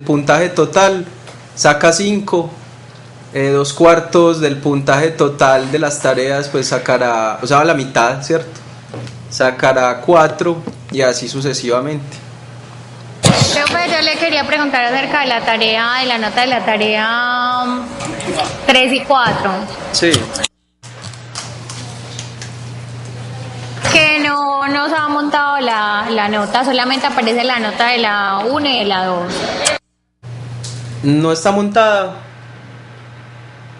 puntaje total, saca 5, 2/4 del puntaje total de las tareas, pues sacará, o sea, la mitad, ¿cierto? Sacará 4 y así sucesivamente. Profe, yo le quería preguntar acerca de la tarea, de la nota de la tarea 3 y 4. Sí. Que no nos ha montado la nota, solamente aparece la nota de la 1 y de la 2. No está montada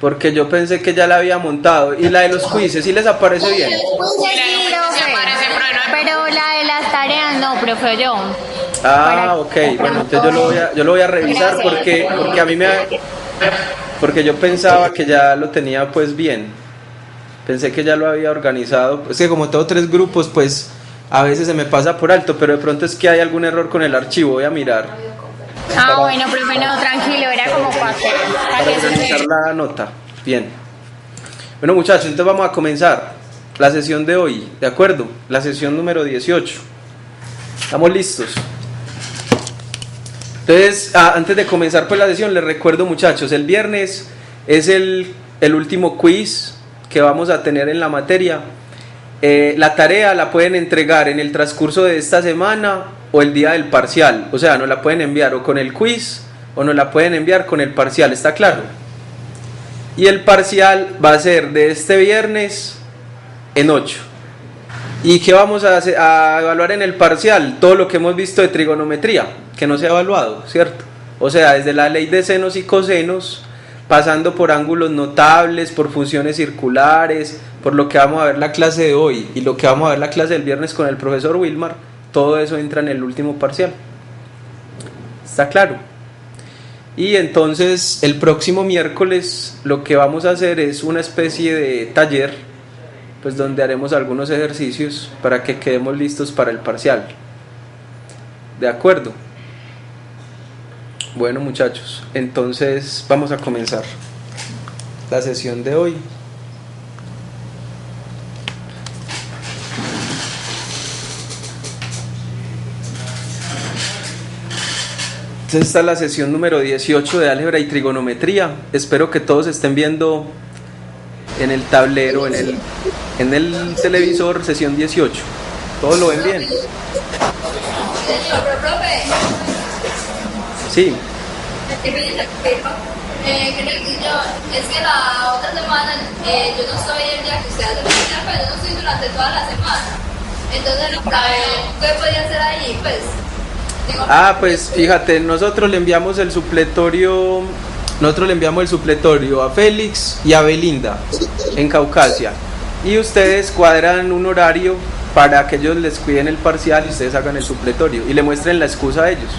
porque yo pensé que ya la había montado. Y la de los quizzes, ¿sí les aparece bien? Sí, profe, pero la de las tareas no, profe, yo. Ok, bueno, entonces yo lo voy a revisar porque a mí porque yo pensaba que ya lo tenía pues bien. Pensé que ya lo había organizado. Es que como tengo 3 grupos, pues a veces se me pasa por alto, pero de pronto es que hay algún error con el archivo, voy a mirar. Bueno, profe, no, tranquilo, era como para organizar la nota. Bien. Bueno, muchachos, entonces vamos a comenzar la sesión de hoy, ¿de acuerdo? La sesión número 18. ¿Estamos listos? Entonces, antes de comenzar pues la sesión, les recuerdo, muchachos, el viernes es el último quiz que vamos a tener en la materia. La tarea la pueden entregar en el transcurso de esta semana o el día del parcial, o sea, nos la pueden enviar o con el quiz o nos la pueden enviar con el parcial, ¿está claro? Y el parcial va a ser de este viernes en 8. ¿Y qué vamos a evaluar en el parcial? Todo lo que hemos visto de trigonometría, que no se ha evaluado, ¿cierto? O sea, desde la ley de senos y cosenos, pasando por ángulos notables, por funciones circulares, por lo que vamos a ver la clase de hoy y lo que vamos a ver la clase del viernes con el profesor Wilmar, todo eso entra en el último parcial. ¿Está claro? Y entonces el próximo miércoles lo que vamos a hacer es una especie de taller, pues donde haremos algunos ejercicios para que quedemos listos para el parcial. ¿De acuerdo? Bueno, muchachos, entonces vamos a comenzar la sesión de hoy. Entonces esta es la sesión número 18 de álgebra y trigonometría. Espero que todos estén viendo en el tablero, en el televisor, sesión 18. ¿Todos lo ven bien? Sí. Creo que es que la otra semana yo no estoy el día que ustedes se presentan, pero yo no estoy durante toda la semana. Entonces, para ver qué podía hacer ahí, pues. Pues fíjate, nosotros le enviamos el supletorio a Félix y a Belinda en Caucasia. Y ustedes cuadran un horario para que ellos les cuiden el parcial y ustedes hagan el supletorio y le muestren la excusa a ellos.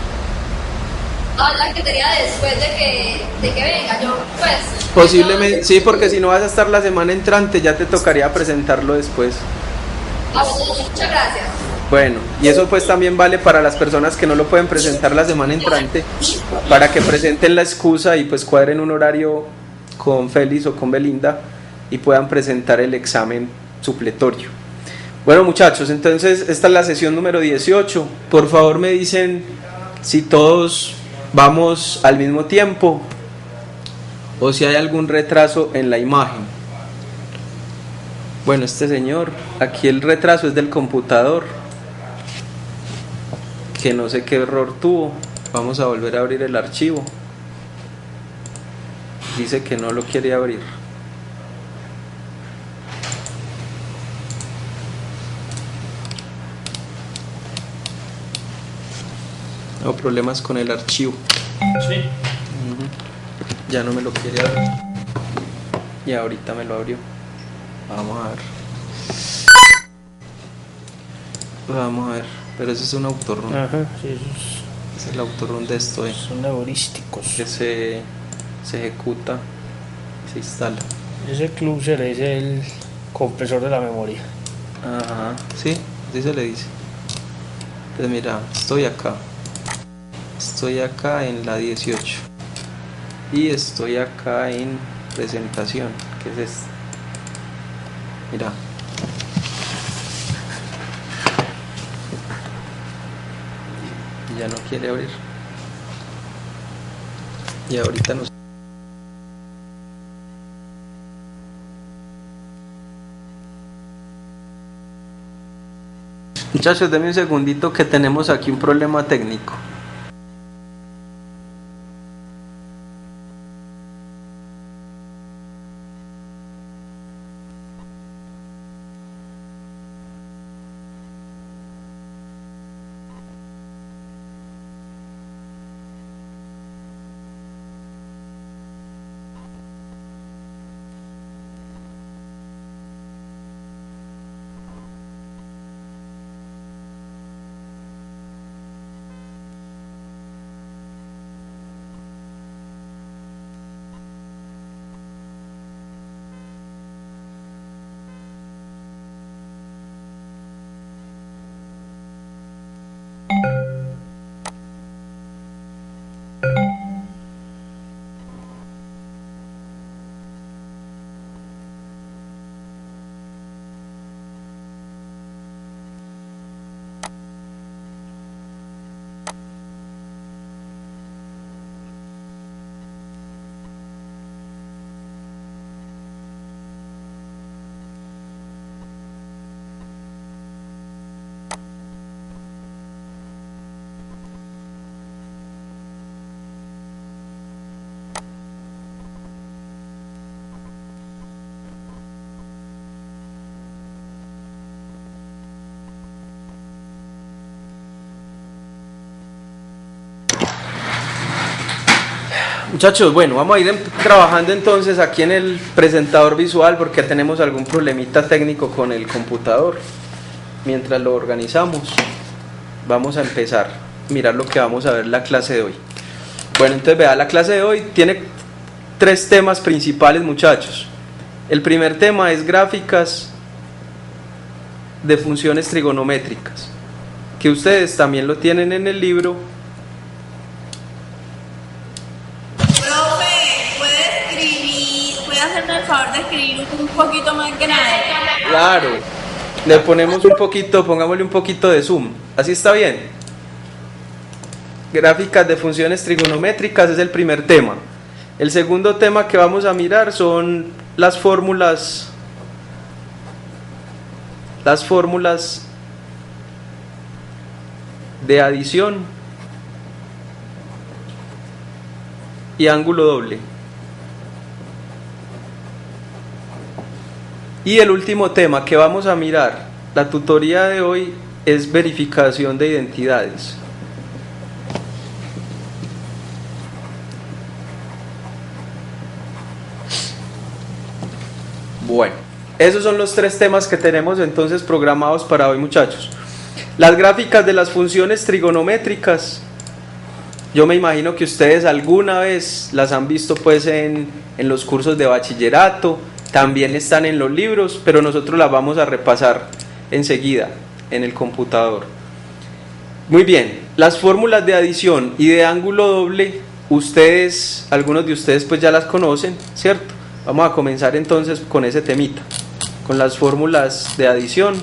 La que tenía después de que venga, yo pues. Posiblemente, sí, porque si no vas a estar la semana entrante ya te tocaría presentarlo después. Muchas gracias. Bueno, y eso pues también vale para las personas que no lo pueden presentar la semana entrante, para que presenten la excusa y pues cuadren un horario con Félix o con Belinda y puedan presentar el examen supletorio. Bueno, muchachos, entonces esta es la sesión número 18. Por favor me dicen si todos vamos al mismo tiempo o si hay algún retraso en la imagen. Bueno, este señor, aquí el retraso es del computador, que no sé qué error tuvo. Vamos a volver a abrir el archivo. Dice que no lo quiere abrir. No, problemas con el archivo. Sí. Ya no me lo quiere abrir. Y ahorita me lo abrió. Vamos a ver. Vamos a ver. Pero ese es un autorun. Ajá, sí, Es el autorun de esto, son heurísticos. que se ejecuta y se instala. Ese cluster es el compresor de la memoria. Ajá, sí, así se le dice. Entonces mira, estoy acá en la 18 y estoy acá en presentación, que es esta. Mira, y ya no quiere abrir. Y ahorita nos... Muchachos, denme un segundito que tenemos aquí un problema técnico. Muchachos, bueno, vamos a ir trabajando entonces aquí en el presentador visual porque tenemos algún problemita técnico con el computador. Mientras lo organizamos, vamos a empezar a mirar lo que vamos a ver en la clase de hoy. Bueno, entonces vea, la clase de hoy tiene 3 temas principales, muchachos. El primer tema es gráficas de funciones trigonométricas, que ustedes también lo tienen en el libro. ¿Puede hacerme el favor de escribir un poquito más grande? Claro, le ponemos un poquito, pongámosle un poquito de zoom, así está bien. Gráficas de funciones trigonométricas es el primer tema. El segundo tema que vamos a mirar son las fórmulas de adición y ángulo doble. Y el último tema que vamos a mirar, la tutoría de hoy, es verificación de identidades. Bueno, esos son los 3 temas que tenemos entonces programados para hoy, muchachos. Las gráficas de las funciones trigonométricas, yo me imagino que ustedes alguna vez las han visto pues en los cursos de bachillerato, también están en los libros, pero nosotros las vamos a repasar enseguida en el computador. Muy bien, las fórmulas de adición y de ángulo doble, algunos de ustedes pues ya las conocen, ¿cierto? Vamos a comenzar entonces con ese temita, con las fórmulas de adición,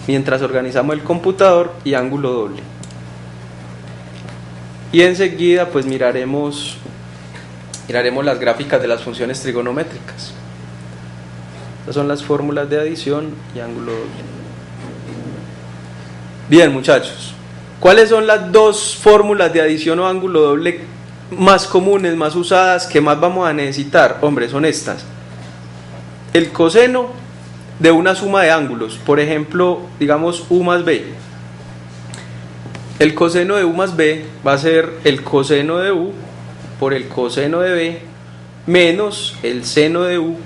mientras organizamos el computador, y ángulo doble. Y enseguida pues miraremos las gráficas de las funciones trigonométricas. Estas son las fórmulas de adición y ángulo doble. Bien, muchachos, ¿cuáles son las 2 fórmulas de adición o ángulo doble más comunes, más usadas, que más vamos a necesitar? Hombre, son estas: el coseno de una suma de ángulos, por ejemplo, digamos U más B. El coseno de U más B va a ser el coseno de U por el coseno de B menos el seno de U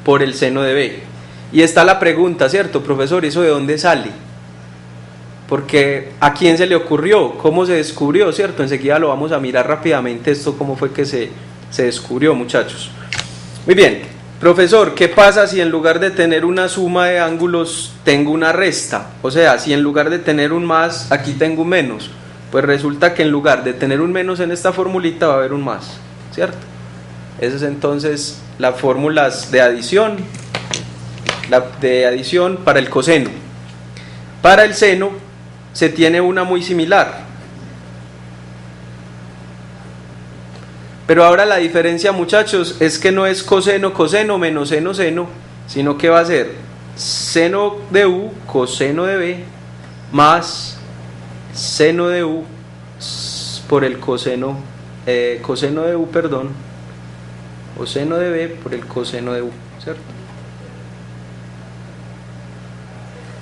por el seno de B. Y está la pregunta, ¿cierto, profesor? ¿Eso de dónde sale? Porque ¿a quién se le ocurrió? ¿Cómo se descubrió? ¿Cierto? Enseguida lo vamos a mirar rápidamente esto, cómo fue que se descubrió, muchachos. Muy bien, profesor, ¿qué pasa si en lugar de tener una suma de ángulos tengo una resta? O sea, si en lugar de tener un más, aquí tengo un menos. Pues resulta que en lugar de tener un menos en esta formulita va a haber un más, ¿cierto? Esas es entonces las fórmulas de adición, para el coseno. Para el seno se tiene una muy similar. Pero ahora la diferencia, muchachos, es que no es coseno, coseno menos seno, seno, sino que va a ser seno de u, coseno de b, más seno de u por el coseno, coseno de u, perdón, o seno de b por el coseno de u, ¿cierto?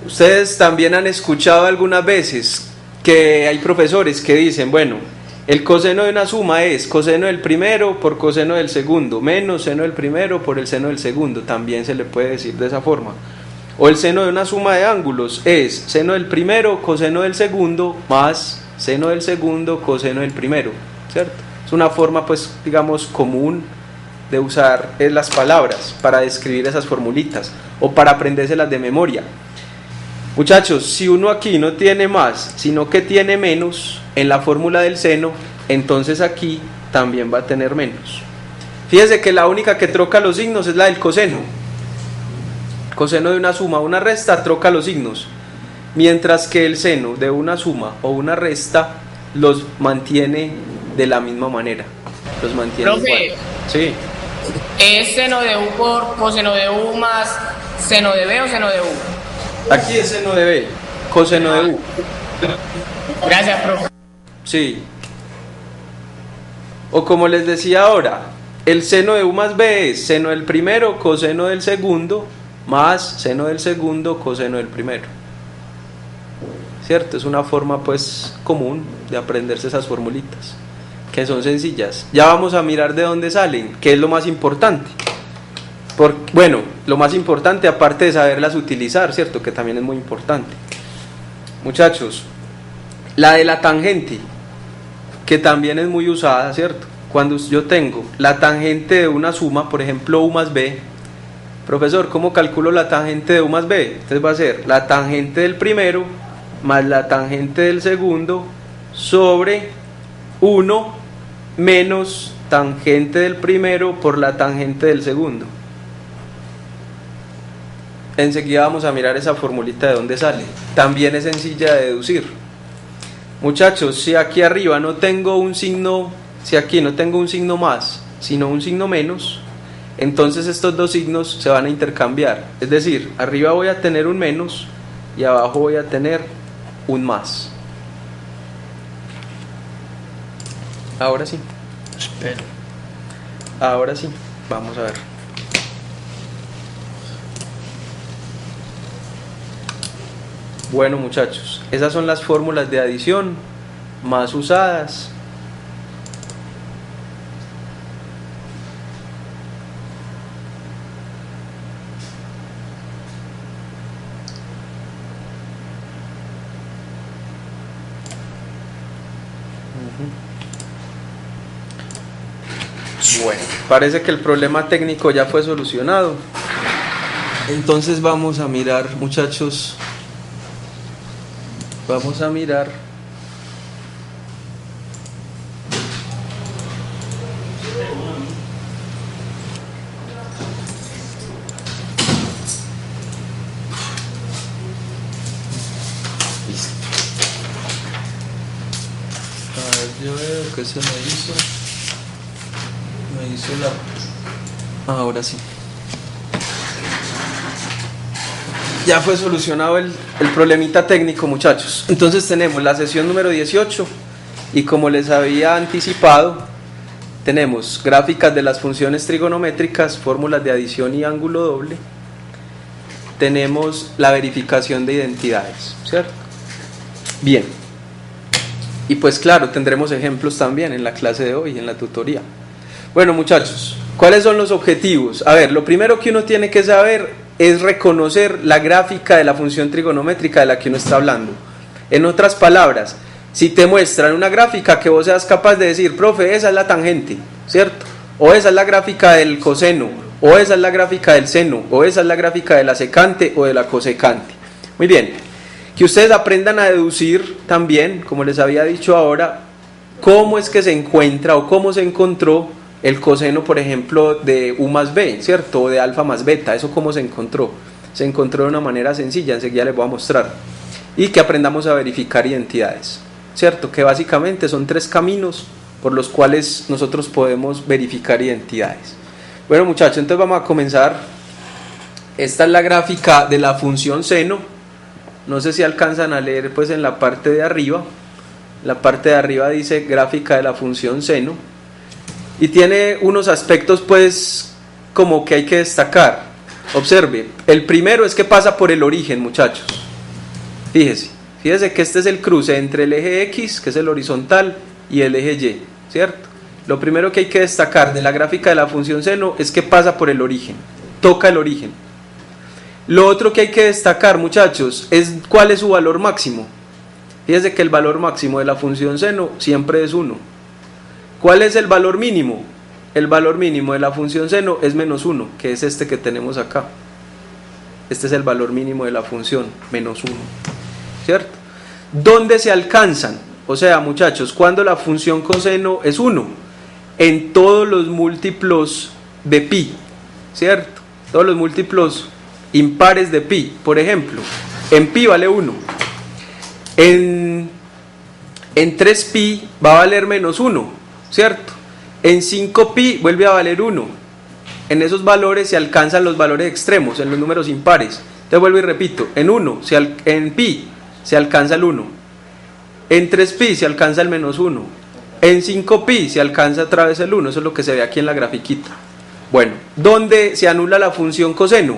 Ustedes también han escuchado algunas veces que hay profesores que dicen, bueno, el coseno de una suma es coseno del primero por coseno del segundo, menos seno del primero por el seno del segundo, también se le puede decir de esa forma. O el seno de una suma de ángulos es seno del primero coseno del segundo más seno del segundo coseno del primero, ¿cierto? Es una forma, pues, digamos, común de usar las palabras para describir esas formulitas o para aprendérselas de memoria. Muchachos, si uno aquí no tiene más, sino que tiene menos en la fórmula del seno, entonces aquí también va a tener menos. Fíjense que la única que troca los signos es la del coseno. Coseno de una suma o una resta troca los signos, mientras que el seno de una suma o una resta los mantiene de la misma manera. Los mantiene Profe, igual. Sí. ¿es seno de u por coseno de u más seno de b o seno de u? Aquí es seno de b, coseno de u. Gracias, profe. Sí. O como les decía ahora, el seno de u más b es seno del primero coseno del segundo más seno del segundo coseno del primero. ¿Cierto? Es una forma, pues, común de aprenderse esas formulitas, que son sencillas. Ya vamos a mirar de dónde salen, qué es lo más importante. Bueno, lo más importante, aparte de saberlas utilizar, ¿cierto? Que también es muy importante. Muchachos, la de la tangente, que también es muy usada, ¿cierto? Cuando yo tengo la tangente de una suma, por ejemplo, u más b, profesor, ¿cómo calculo la tangente de u más b? Entonces va a ser la tangente del primero más la tangente del segundo sobre 1 menos tangente del primero por la tangente del segundo. Enseguida vamos a mirar esa formulita de dónde sale. También es sencilla de deducir. Muchachos, si aquí arriba no tengo un signo, si aquí no tengo un signo más, sino un signo menos, entonces estos dos signos se van a intercambiar. Es decir, arriba voy a tener un menos y abajo voy a tener un más. Ahora sí. Espero. Ahora sí. Vamos a ver. Bueno, muchachos, esas son las fórmulas de adición más usadas. Bueno, parece que el problema técnico ya fue solucionado. Entonces vamos a mirar, muchachos. Vamos a mirar yo veo que se me hizo la... ahora sí. Ya fue solucionado el problemita técnico, muchachos. Entonces tenemos la sesión número 18 y, como les había anticipado, tenemos gráficas de las funciones trigonométricas, fórmulas de adición y ángulo doble. Tenemos la verificación de identidades, ¿cierto? Bien. Y pues claro, tendremos ejemplos también en la clase de hoy, en la tutoría. Bueno, muchachos, ¿cuáles son los objetivos? A ver, lo primero que uno tiene que saber es reconocer la gráfica de la función trigonométrica de la que uno está hablando. En otras palabras, si te muestran una gráfica, que vos seas capaz de decir, profe, esa es la tangente, ¿cierto? O esa es la gráfica del coseno, o esa es la gráfica del seno, o esa es la gráfica de la secante o de la cosecante. Muy bien, que ustedes aprendan a deducir también, como les había dicho ahora, cómo es que se encuentra o cómo se encontró el coseno, por ejemplo, de u más b, ¿cierto? O de alfa más beta. ¿Eso cómo se encontró? Se encontró de una manera sencilla, enseguida les voy a mostrar. Y que aprendamos a verificar identidades, ¿cierto? Que básicamente son tres caminos por los cuales nosotros podemos verificar identidades. Bueno muchachos, entonces vamos a comenzar. Esta es la gráfica de la función seno. No sé si alcanzan a leer pues en la parte de arriba. La parte de arriba dice gráfica de la función seno. Y tiene unos aspectos pues como que hay que destacar. Observe, el primero es que pasa por el origen, muchachos. Fíjese que este es el cruce entre el eje X, que es el horizontal, y el eje Y, ¿cierto? Lo primero que hay que destacar de la gráfica de la función seno es que pasa por el origen, toca el origen. Lo otro que hay que destacar, muchachos, es cuál es su valor máximo. Fíjese que el valor máximo de la función seno siempre es 1. ¿Cuál es el valor mínimo? El valor mínimo de la función seno es menos 1, que es este que tenemos acá. Este es el valor mínimo de la función, menos 1, ¿cierto? ¿Dónde se alcanzan? O sea, muchachos, cuando la función coseno es 1, en todos los múltiplos de pi, ¿cierto? Todos los múltiplos impares de pi. Por ejemplo, en pi vale 1. En 3pi va a valer menos 1, ¿cierto? En 5pi vuelve a valer 1. En esos valores se alcanzan los valores extremos, en los números impares. Entonces vuelvo y repito, en pi se alcanza el 1. En 3pi se alcanza el menos 1. En 5pi se alcanza otra vez el 1. Eso es lo que se ve aquí en la grafiquita. Bueno, ¿dónde se anula la función coseno?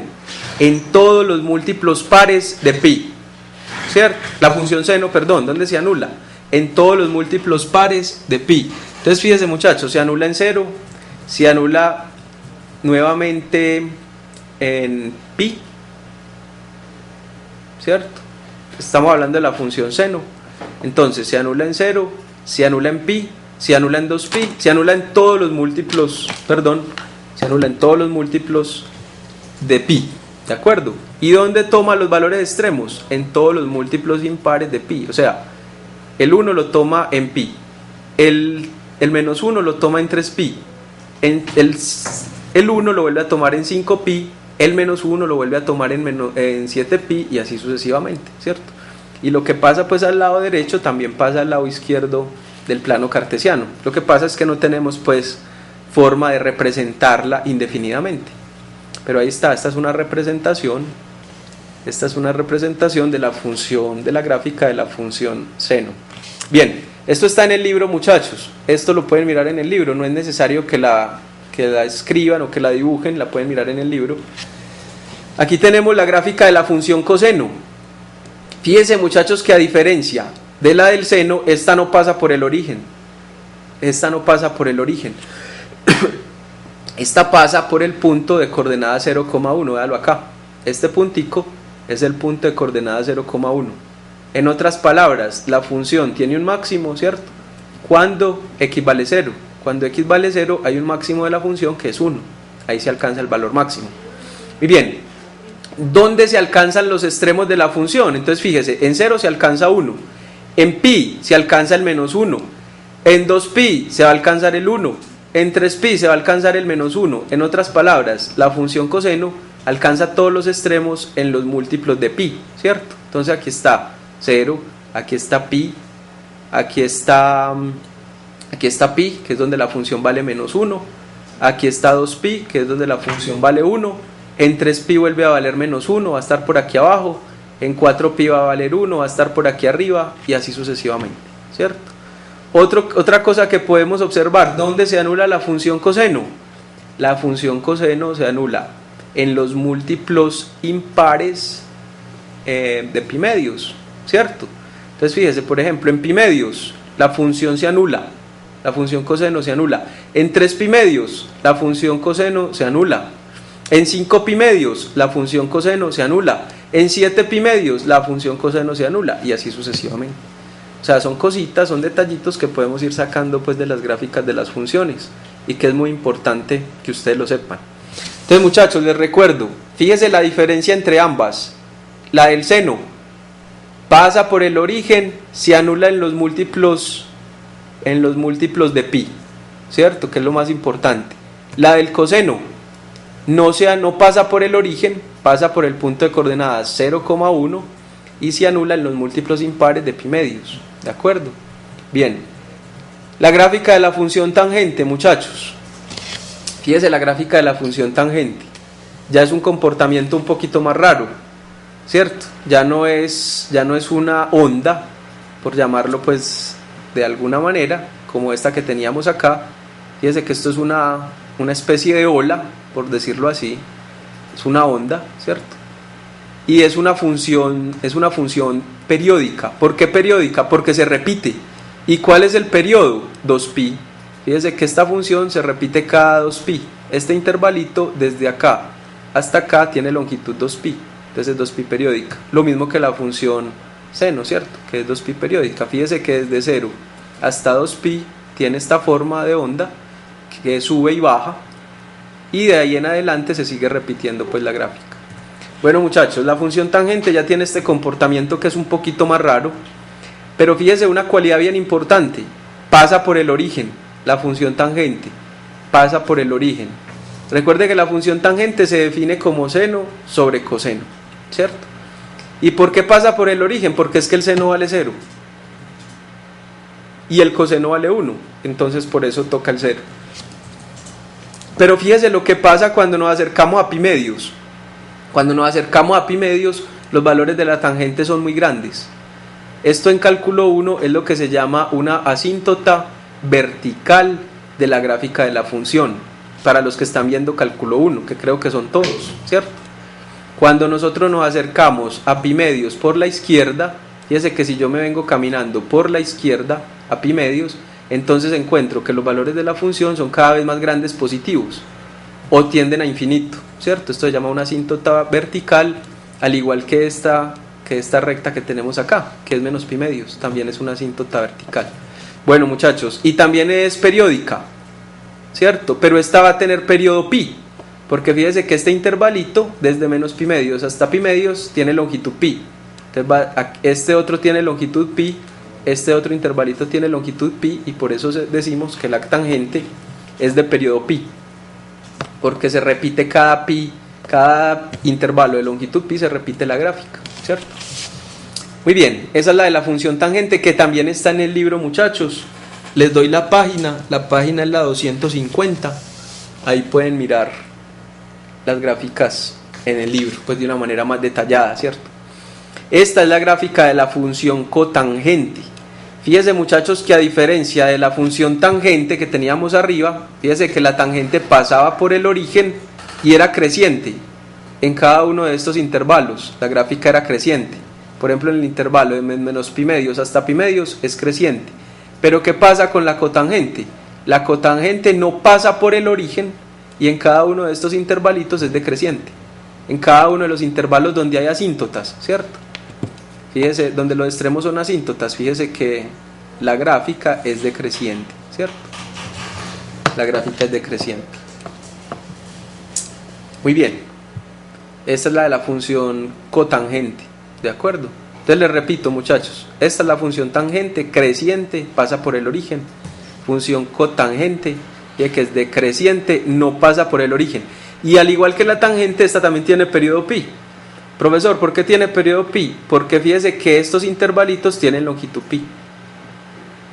En todos los múltiplos pares de pi, ¿cierto? La función seno, perdón, ¿dónde se anula? En todos los múltiplos pares de pi. Entonces fíjense muchachos, se anula en 0, se anula nuevamente en pi, ¿cierto? Estamos hablando de la función seno. Entonces se anula en 0, se anula en pi, se anula en 2pi, se anula en todos los múltiplos, se anula en todos los múltiplos de pi, ¿de acuerdo? ¿Y dónde toma los valores extremos? En todos los múltiplos impares de pi. O sea, el 1 lo toma en pi, el menos 1 lo toma en 3pi, el 1 lo vuelve a tomar en 5pi, el menos 1 lo vuelve a tomar en 7pi y así sucesivamente, ¿cierto? Y lo que pasa pues al lado derecho también pasa al lado izquierdo del plano cartesiano. Lo que pasa es que no tenemos pues forma de representarla indefinidamente. Pero ahí está, esta es una representación de la función, de la gráfica de la función seno. Bien, esto está en el libro, muchachos. Esto lo pueden mirar en el libro, no es necesario que la escriban o que la dibujen, la pueden mirar en el libro. Aquí tenemos la gráfica de la función coseno. Fíjense muchachos que a diferencia de la del seno, esta no pasa por el origen. Esta pasa por el punto de coordenada 0,1, véalo acá. Este puntico es el punto de coordenada 0,1. En otras palabras, la función tiene un máximo, ¿cierto? Cuando x vale 0. Cuando x vale 0 hay un máximo de la función que es 1. Ahí se alcanza el valor máximo. Muy bien, ¿dónde se alcanzan los extremos de la función? Entonces fíjese, en 0 se alcanza 1. En pi se alcanza el menos 1. En 2pi se va a alcanzar el 1. En 3pi se va a alcanzar el menos 1. En otras palabras, la función coseno alcanza todos los extremos en los múltiplos de pi, ¿cierto? Entonces aquí está 0, aquí está pi, aquí está pi, que es donde la función vale menos 1, aquí está 2pi, que es donde la función vale 1, en 3pi vuelve a valer menos 1, va a estar por aquí abajo, en 4pi va a valer 1, va a estar por aquí arriba, y así sucesivamente, ¿cierto? Otra cosa que podemos observar, ¿dónde se anula la función coseno? La función coseno se anula en los múltiplos impares de pi medios, ¿cierto? Entonces fíjese, por ejemplo, en pi medios la función se anula, la función coseno se anula. En 3 pi medios la función coseno se anula. En 5 pi medios la función coseno se anula. En 7 pi medios la función coseno se anula, y así sucesivamente. O sea, son cositas, son detallitos que podemos ir sacando pues de las gráficas de las funciones, y que es muy importante que ustedes lo sepan. Entonces muchachos, les recuerdo, fíjese la diferencia entre ambas. La del seno pasa por el origen, se anula en los múltiplos de pi, ¿cierto? Que es lo más importante. La del coseno no pasa por el origen, pasa por el punto de coordenadas 0,1 y se anula en los múltiplos impares de pi medios, ¿de acuerdo? Bien, La gráfica de la función tangente, muchachos. Fíjese la gráfica de la función tangente. Ya es un comportamiento un poquito más raro, ¿cierto? Ya no es una onda, por llamarlo pues de alguna manera, como esta que teníamos acá. Fíjese que esto es una especie de ola, por decirlo así. Es una onda, ¿cierto? Y es una función periódica. ¿Por qué periódica? Porque se repite. ¿Y cuál es el periodo? 2pi. Fíjese que esta función se repite cada 2pi. Este intervalito desde acá hasta acá tiene longitud 2pi. Entonces es 2pi periódica. Lo mismo que la función seno, ¿cierto? Que es 2pi periódica. Fíjese que desde 0 hasta 2pi tiene esta forma de onda que sube y baja. Y de ahí en adelante se sigue repitiendo pues la gráfica. Bueno, muchachos, la función tangente ya tiene este comportamiento que es un poquito más raro. Pero fíjese una cualidad bien importante. Pasa por el origen. La función tangente pasa por el origen. Recuerde que la función tangente se define como seno sobre coseno, ¿cierto? ¿Y por qué pasa por el origen? Porque es que el seno vale 0 y el coseno vale 1, entonces por eso toca el 0. Pero fíjese lo que pasa cuando nos acercamos a pi medios. Cuando nos acercamos a pi medios, los valores de la tangente son muy grandes. Esto en cálculo 1 es lo que se llama una asíntota vertical de la gráfica de la función, para los que están viendo cálculo 1, que creo que son todos, ¿cierto? Cuando nosotros nos acercamos a pi medios por la izquierda, fíjese que si yo me vengo caminando por la izquierda a pi medios, entonces encuentro que los valores de la función son cada vez más grandes positivos, o tienden a infinito, ¿cierto? Esto se llama una asíntota vertical, al igual que esta recta que tenemos acá, que es menos pi medios, también es una asíntota vertical. Bueno, muchachos, y también es periódica, ¿cierto? Pero esta va a tener periodo pi, porque fíjese que este intervalito, desde menos pi medios hasta pi medios, tiene longitud pi. Entonces este otro tiene longitud pi, este otro intervalito tiene longitud pi, y por eso decimos que la tangente es de periodo pi, porque se repite cada pi, cada intervalo de longitud pi se repite la gráfica, ¿cierto? Muy bien, esa es la de la función tangente, que también está en el libro, muchachos. Les doy la página es la 250, ahí pueden mirar las gráficas en el libro, pues de una manera más detallada, ¿cierto? Esta es la gráfica de la función cotangente. Fíjense, muchachos, que a diferencia de la función tangente que teníamos arriba, fíjense que la tangente pasaba por el origen y era creciente. En cada uno de estos intervalos la gráfica era creciente. Por ejemplo, en el intervalo de menos pi medios hasta pi medios es creciente. Pero ¿qué pasa con la cotangente? La cotangente no pasa por el origen y en cada uno de estos intervalitos es decreciente. En cada uno de los intervalos donde hay asíntotas, ¿cierto? Fíjese, donde los extremos son asíntotas, fíjese que la gráfica es decreciente, ¿cierto? La gráfica es decreciente. Muy bien. Esta es la de la función cotangente, ¿de acuerdo? Entonces les repito, muchachos, esta es la función tangente, creciente, pasa por el origen. Función cotangente, que es decreciente, no pasa por el origen. Y al igual que la tangente, esta también tiene periodo pi. Profesor, ¿por qué tiene periodo pi? Porque fíjese que estos intervalitos tienen longitud pi.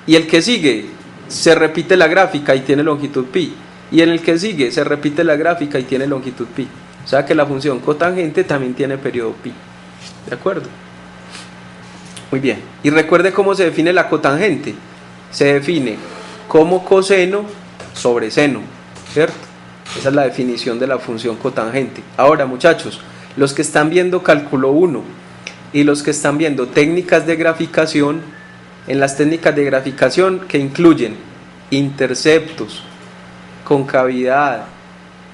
Y el que sigue, se repite la gráfica y tiene longitud pi. Y en el que sigue, se repite la gráfica y tiene longitud pi. O sea que la función cotangente también tiene periodo pi. ¿De acuerdo? Muy bien. Y recuerde cómo se define la cotangente. Se define como coseno sobre seno, ¿cierto? Esa es la definición de la función cotangente. Ahora, muchachos, los que están viendo cálculo 1 y los que están viendo técnicas de graficación, en las técnicas de graficación que incluyen interceptos, concavidad,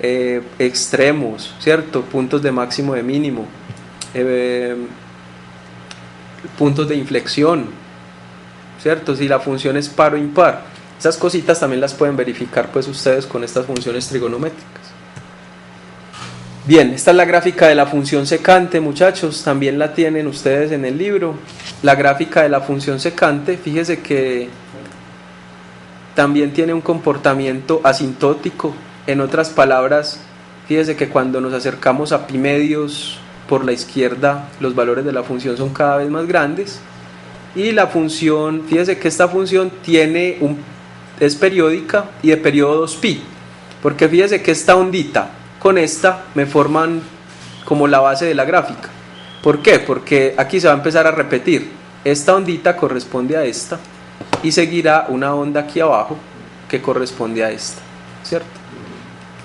extremos, ¿cierto? Puntos de máximo, de mínimo, puntos de inflexión, ¿cierto? Si la función es par o impar, esas cositas también las pueden verificar pues ustedes con estas funciones trigonométricas. Bien, esta es la gráfica de la función secante, muchachos, también la tienen ustedes en el libro. La gráfica de la función secante, fíjese que también tiene un comportamiento asintótico. En otras palabras, fíjese que cuando nos acercamos a pi medios por la izquierda, los valores de la función son cada vez más grandes. Y la función, fíjese que esta función tiene es periódica y de periodo 2pi, porque fíjese que esta ondita con esta me forman como la base de la gráfica. ¿Por qué? Porque aquí se va a empezar a repetir, esta ondita corresponde a esta y seguirá una onda aquí abajo que corresponde a esta, ¿cierto?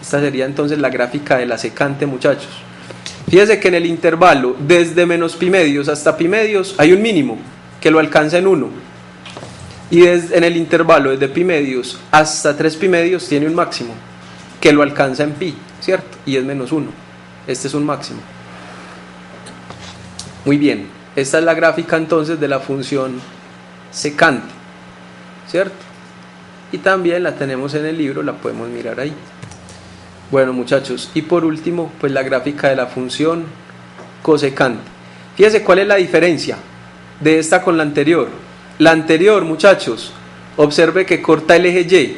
Esta sería entonces la gráfica de la secante, muchachos. Fíjese que en el intervalo desde menos pi medios hasta pi medios hay un mínimo que lo alcanza en 1, y en el intervalo desde pi medios hasta 3 pi medios tiene un máximo que lo alcanza en pi, ¿cierto? Y es menos 1. Este es un máximo. Muy bien, esta es la gráfica entonces de la función secante, ¿cierto? Y también la tenemos en el libro, la podemos mirar ahí. Bueno, muchachos, y por último, pues la gráfica de la función cosecante. Fíjense cuál es la diferencia de esta con la anterior. La anterior, muchachos, observe que corta el eje Y.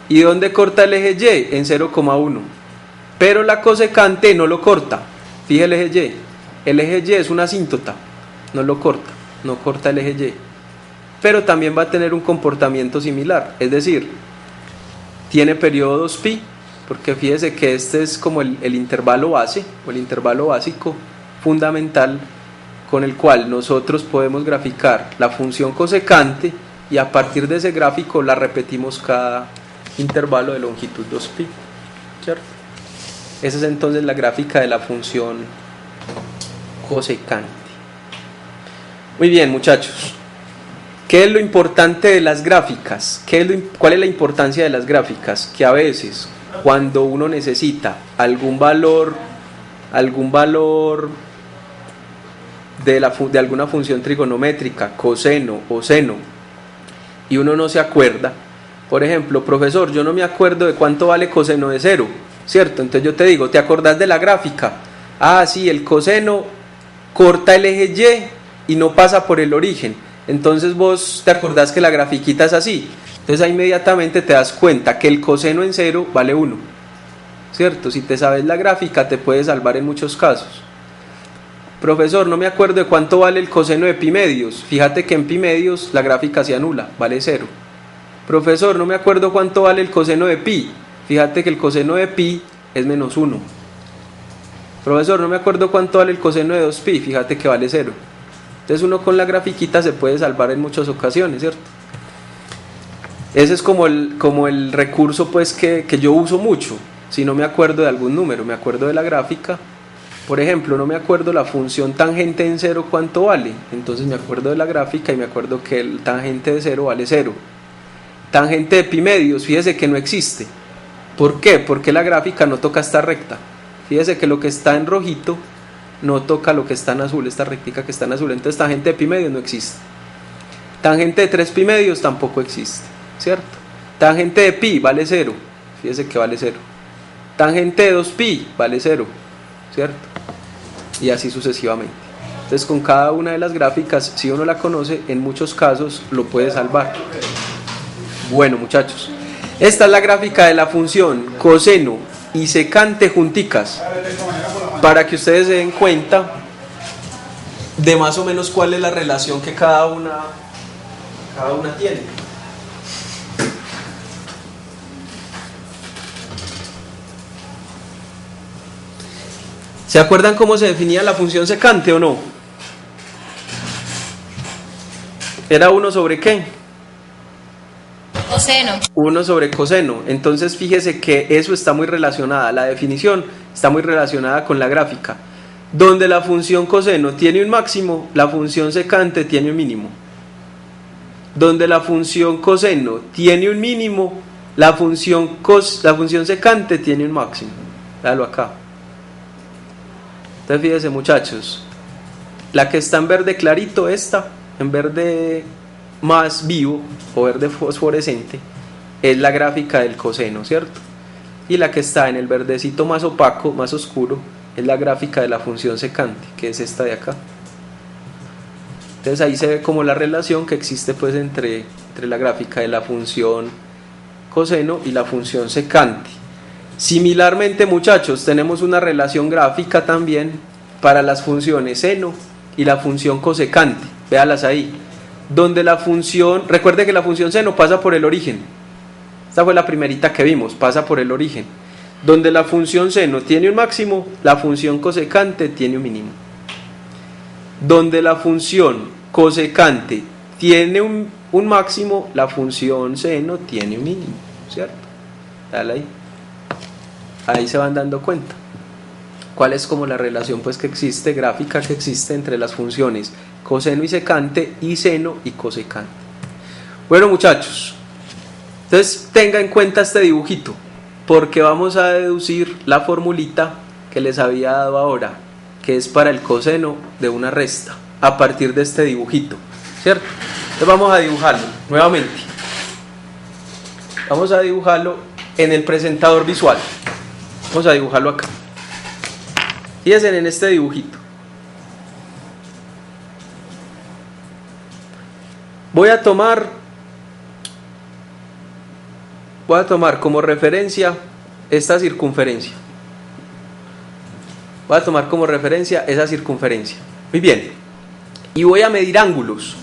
¿Y dónde corta el eje Y? En 0,1. Pero la cosecante no lo corta. Fíjese el eje Y. El eje Y es una asíntota, no lo corta, no corta el eje Y. Pero también va a tener un comportamiento similar, es decir, tiene periodo 2pi, porque fíjese que este es como el intervalo base, o el intervalo básico fundamental, con el cual nosotros podemos graficar la función cosecante, y a partir de ese gráfico la repetimos cada intervalo de longitud 2pi, ¿cierto? Esa es entonces la gráfica de la función cosecante. Muy bien, muchachos, ¿qué es lo importante de las gráficas? ¿Cuál es la importancia de las gráficas? Que a veces cuando uno necesita algún valor de alguna función trigonométrica, coseno o seno, y uno no se acuerda, por ejemplo, profesor, yo no me acuerdo de cuánto vale coseno de 0, ¿cierto? Entonces yo te digo, ¿te acordás de la gráfica? Ah, sí, el coseno corta el eje Y y no pasa por el origen. Entonces vos te acordás que la grafiquita es así. Entonces ahí inmediatamente te das cuenta que el coseno en 0 vale 1, ¿cierto? Si te sabes la gráfica te puede salvar en muchos casos. Profesor, no me acuerdo de cuánto vale el coseno de pi medios. Fíjate que en pi medios la gráfica se anula, vale 0. Profesor, no me acuerdo cuánto vale el coseno de pi. Fíjate que el coseno de pi es menos 1. Profesor, no me acuerdo cuánto vale el coseno de 2pi. Fíjate que vale 0. Entonces uno con la grafiquita se puede salvar en muchas ocasiones, ¿cierto? Ese es como el recurso pues que yo uso mucho. Si no me acuerdo de algún número, me acuerdo de la gráfica. Por ejemplo, no me acuerdo la función tangente en 0 cuánto vale. Entonces me acuerdo de la gráfica y me acuerdo que el tangente de 0 vale 0. Tangente de pi medios, fíjese que no existe. ¿Por qué? Porque la gráfica no toca esta recta. Fíjese que lo que está en rojito no toca lo que está en azul, esta rectica que está en azul. Entonces tangente de pi medios no existe. Tangente de 3 pi medios tampoco existe, ¿cierto? Tangente de pi vale 0. Fíjese que vale 0. Tangente de 2pi vale 0, ¿cierto? Y así sucesivamente. Entonces con cada una de las gráficas, si uno la conoce, en muchos casos lo puede salvar. Bueno, muchachos, esta es la gráfica de la función coseno y secante junticas, para que ustedes se den cuenta de más o menos cuál es la relación que cada una tiene. ¿Se acuerdan cómo se definía la función secante o no? ¿Era 1 sobre qué? Coseno. 1 sobre coseno. Entonces fíjese que eso está muy relacionada, la definición está muy relacionada con la gráfica. Donde la función coseno tiene un máximo, la función secante tiene un mínimo. Donde la función coseno tiene un mínimo, la función secante tiene un máximo. Véalo acá. Entonces fíjense, muchachos, la que está en verde clarito, esta, en verde más vivo o verde fosforescente, es la gráfica del coseno, ¿cierto? Y la que está en el verdecito más opaco, más oscuro, es la gráfica de la función secante, que es esta de acá. Entonces ahí se ve como la relación que existe pues entre la gráfica de la función coseno y la función secante. Similarmente, muchachos, tenemos una relación gráfica también para las funciones seno y la función cosecante. Véalas ahí. donde la función, recuerde que la función seno pasa por el origen. Esta fue la primerita que vimos, pasa por el origen. Donde la función seno tiene un máximo, la función cosecante tiene un mínimo. Donde la función cosecante tiene un máximo, la función seno tiene un mínimo, ¿cierto? Dale ahí. Ahí se van dando cuenta. ¿Cuál es como la relación pues que existe, gráfica que existe entre las funciones coseno y secante y seno y cosecante? Bueno, muchachos, entonces tenga en cuenta este dibujito, porque vamos a deducir la formulita que les había dado ahora, que es para el coseno de una resta, a partir de este dibujito, ¿cierto? Entonces vamos a dibujarlo nuevamente. Vamos a dibujarlo en el presentador visual. Vamos a dibujarlo acá. Fíjense en este dibujito. Voy a tomar como referencia esta circunferencia. Voy a tomar como referencia esa circunferencia. Muy bien. Y voy a medir ángulos.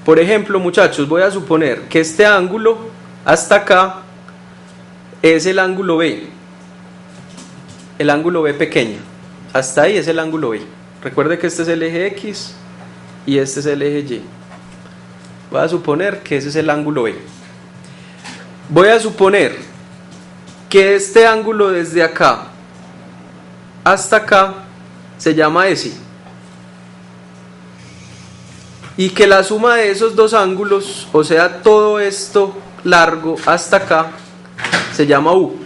Por ejemplo, muchachos, voy a suponer que este ángulo hasta acá es el ángulo B. El ángulo B pequeño. Hasta ahí es el ángulo B. Recuerde que este es el eje X y este es el eje Y. Voy a suponer que ese es el ángulo B. Voy a suponer que este ángulo desde acá hasta acá se llama S. Y que la suma de esos dos ángulos, o sea, todo esto largo hasta acá, se llama U.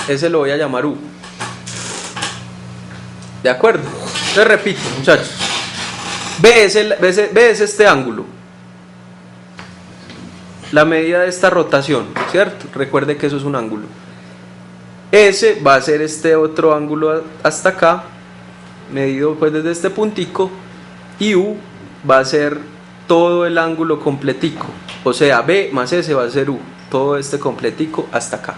Ese lo voy a llamar U. ¿De acuerdo? Entonces repito, muchachos. B es este ángulo. La medida de esta rotación, ¿cierto? Recuerde que eso es un ángulo. S va a ser este otro ángulo hasta acá, medido pues desde este puntico. Y U va a ser todo el ángulo completico. O sea, B más S va a ser U. Todo este completico hasta acá.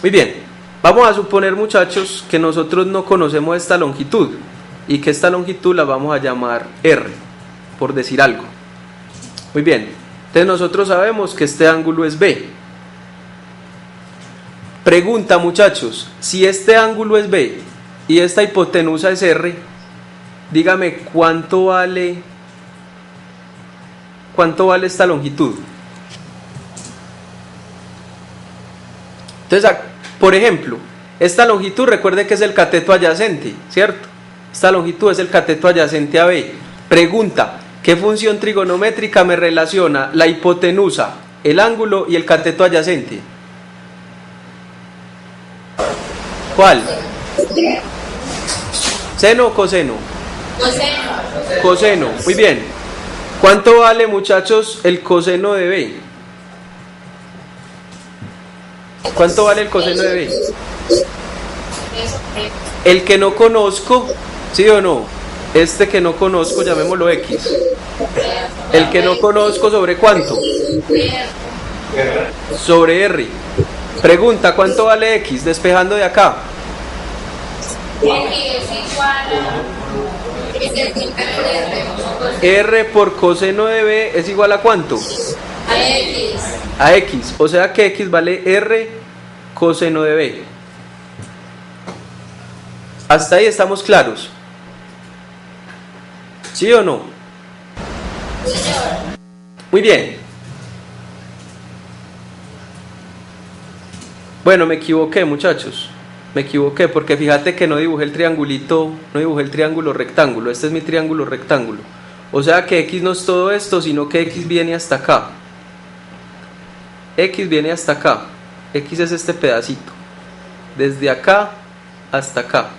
Muy bien. Vamos a suponer, muchachos, que nosotros no conocemos esta longitud y que esta longitud la vamos a llamar R, por decir algo. Muy bien, entonces nosotros sabemos que este ángulo es B. Pregunta, muchachos, si este ángulo es B y esta hipotenusa es R, dígame cuánto vale esta longitud. Entonces, por ejemplo, esta longitud, recuerde que es el cateto adyacente, ¿cierto? Esta longitud es el cateto adyacente a B. Pregunta, ¿qué función trigonométrica me relaciona la hipotenusa, el ángulo y el cateto adyacente? ¿Cuál? ¿Seno o coseno? Coseno. Coseno, muy bien. ¿Cuánto vale, muchachos, el coseno de B? ¿Cuánto vale el coseno de B? El que no conozco, ¿sí o no? Este que no conozco, llamémoslo X. El que no conozco, ¿sobre cuánto? Sobre R. Pregunta, ¿cuánto vale X? Despejando de acá. X es igual a R por coseno de B es igual a ¿cuánto? a X. A X. O sea que X vale R coseno de B. Hasta ahí estamos claros. ¿Sí o no? Muy bien. Bueno, me equivoqué, muchachos. Me equivoqué porque fíjate que no dibujé el triangulito, no dibujé el triángulo rectángulo. Este es mi triángulo rectángulo. O sea que X no es todo esto, sino que X viene hasta acá. X viene hasta acá. X es este pedacito. Desde acá hasta acá.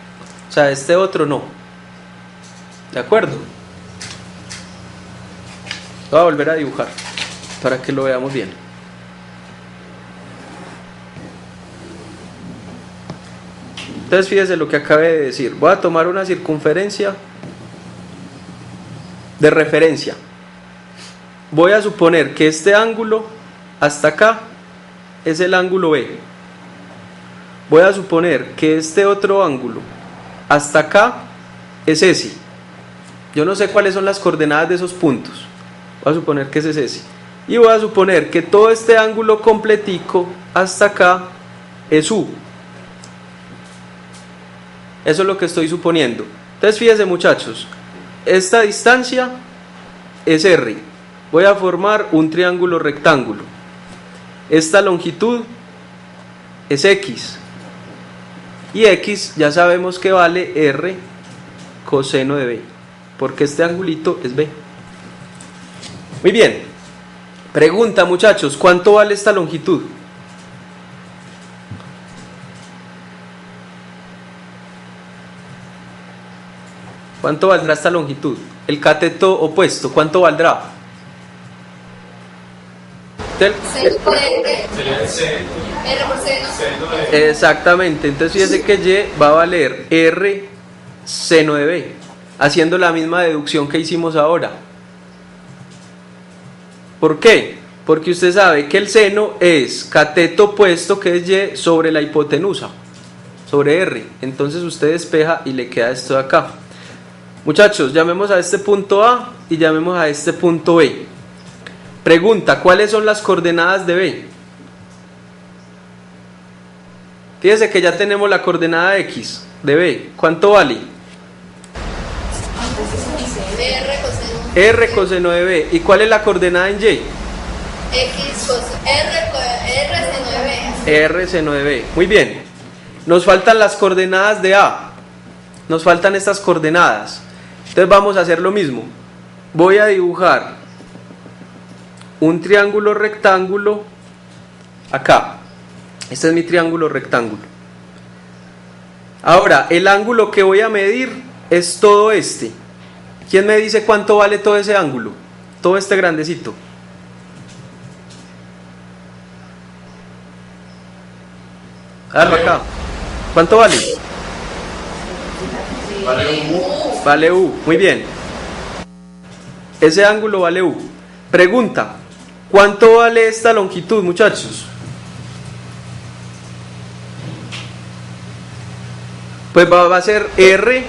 O sea, este otro no. ¿De acuerdo? Voy a volver a dibujar para que lo veamos bien. Entonces fíjese lo que acabé de decir. Voy a tomar una circunferencia de referencia. Voy a suponer que este ángulo hasta acá es el ángulo B. Voy a suponer que este otro ángulo hasta acá es S. Yo no sé cuáles son las coordenadas de esos puntos. Voy a suponer que ese es ese. Y voy a suponer que todo este ángulo completico hasta acá es U. Eso es lo que estoy suponiendo. Entonces fíjense muchachos, esta distancia es R. Voy a formar un triángulo rectángulo. Esta longitud es X. Y X ya sabemos que vale R coseno de B, porque este angulito es B. Muy bien. Pregunta muchachos, ¿cuánto vale esta longitud? ¿Cuánto valdrá esta longitud? El cateto opuesto, ¿cuánto valdrá? R por seno. Exactamente, entonces fíjese que Y va a valer R seno de B, haciendo la misma deducción que hicimos ahora. ¿Por qué? Porque usted sabe que el seno es cateto opuesto, que es Y, sobre la hipotenusa, sobre R. Entonces usted despeja y le queda esto de acá. Muchachos, llamemos a este punto A y llamemos a este punto B. Pregunta, ¿cuáles son las coordenadas de B? Fíjense que ya tenemos la coordenada X de B. ¿Cuánto vale? R coseno de B. ¿Y cuál es la coordenada en Y? R seno de B. R seno de B. Muy bien. Nos faltan las coordenadas de A. Nos faltan estas coordenadas. Entonces vamos a hacer lo mismo. Voy a dibujar un triángulo rectángulo acá. Este es mi triángulo rectángulo. Ahora, el ángulo que voy a medir es todo este. ¿Quién me dice cuánto vale todo ese ángulo? Todo este grandecito. Dale acá. ¿Cuánto vale? Vale U. Muy bien. Ese ángulo vale U. Pregunta, ¿cuánto vale esta longitud, muchachos? Pues va a ser R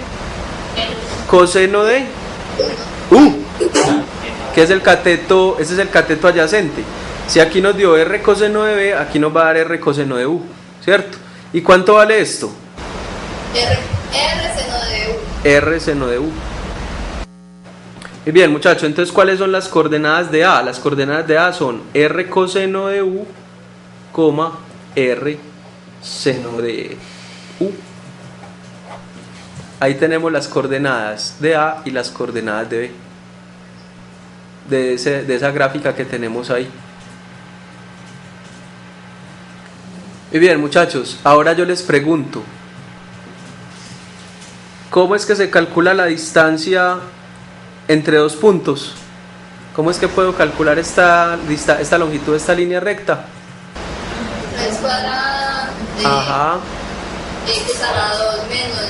coseno de U, que es el cateto, ese es el cateto adyacente. Si aquí nos dio R coseno de B, aquí nos va a dar R coseno de U, ¿cierto? ¿Y cuánto vale esto? R seno de U. R seno de U. Muy bien, muchachos, entonces ¿cuáles son las coordenadas de A? Las coordenadas de A son R coseno de U, R seno de U. Ahí tenemos las coordenadas de A y las coordenadas de B, de esa gráfica que tenemos ahí. Muy bien, muchachos, ahora yo les pregunto, ¿cómo es que se calcula la distancia entre dos puntos? ¿Cómo es que puedo calcular esta longitud de esta línea recta? Raíz cuadrada de Ajá. X a la 2 menos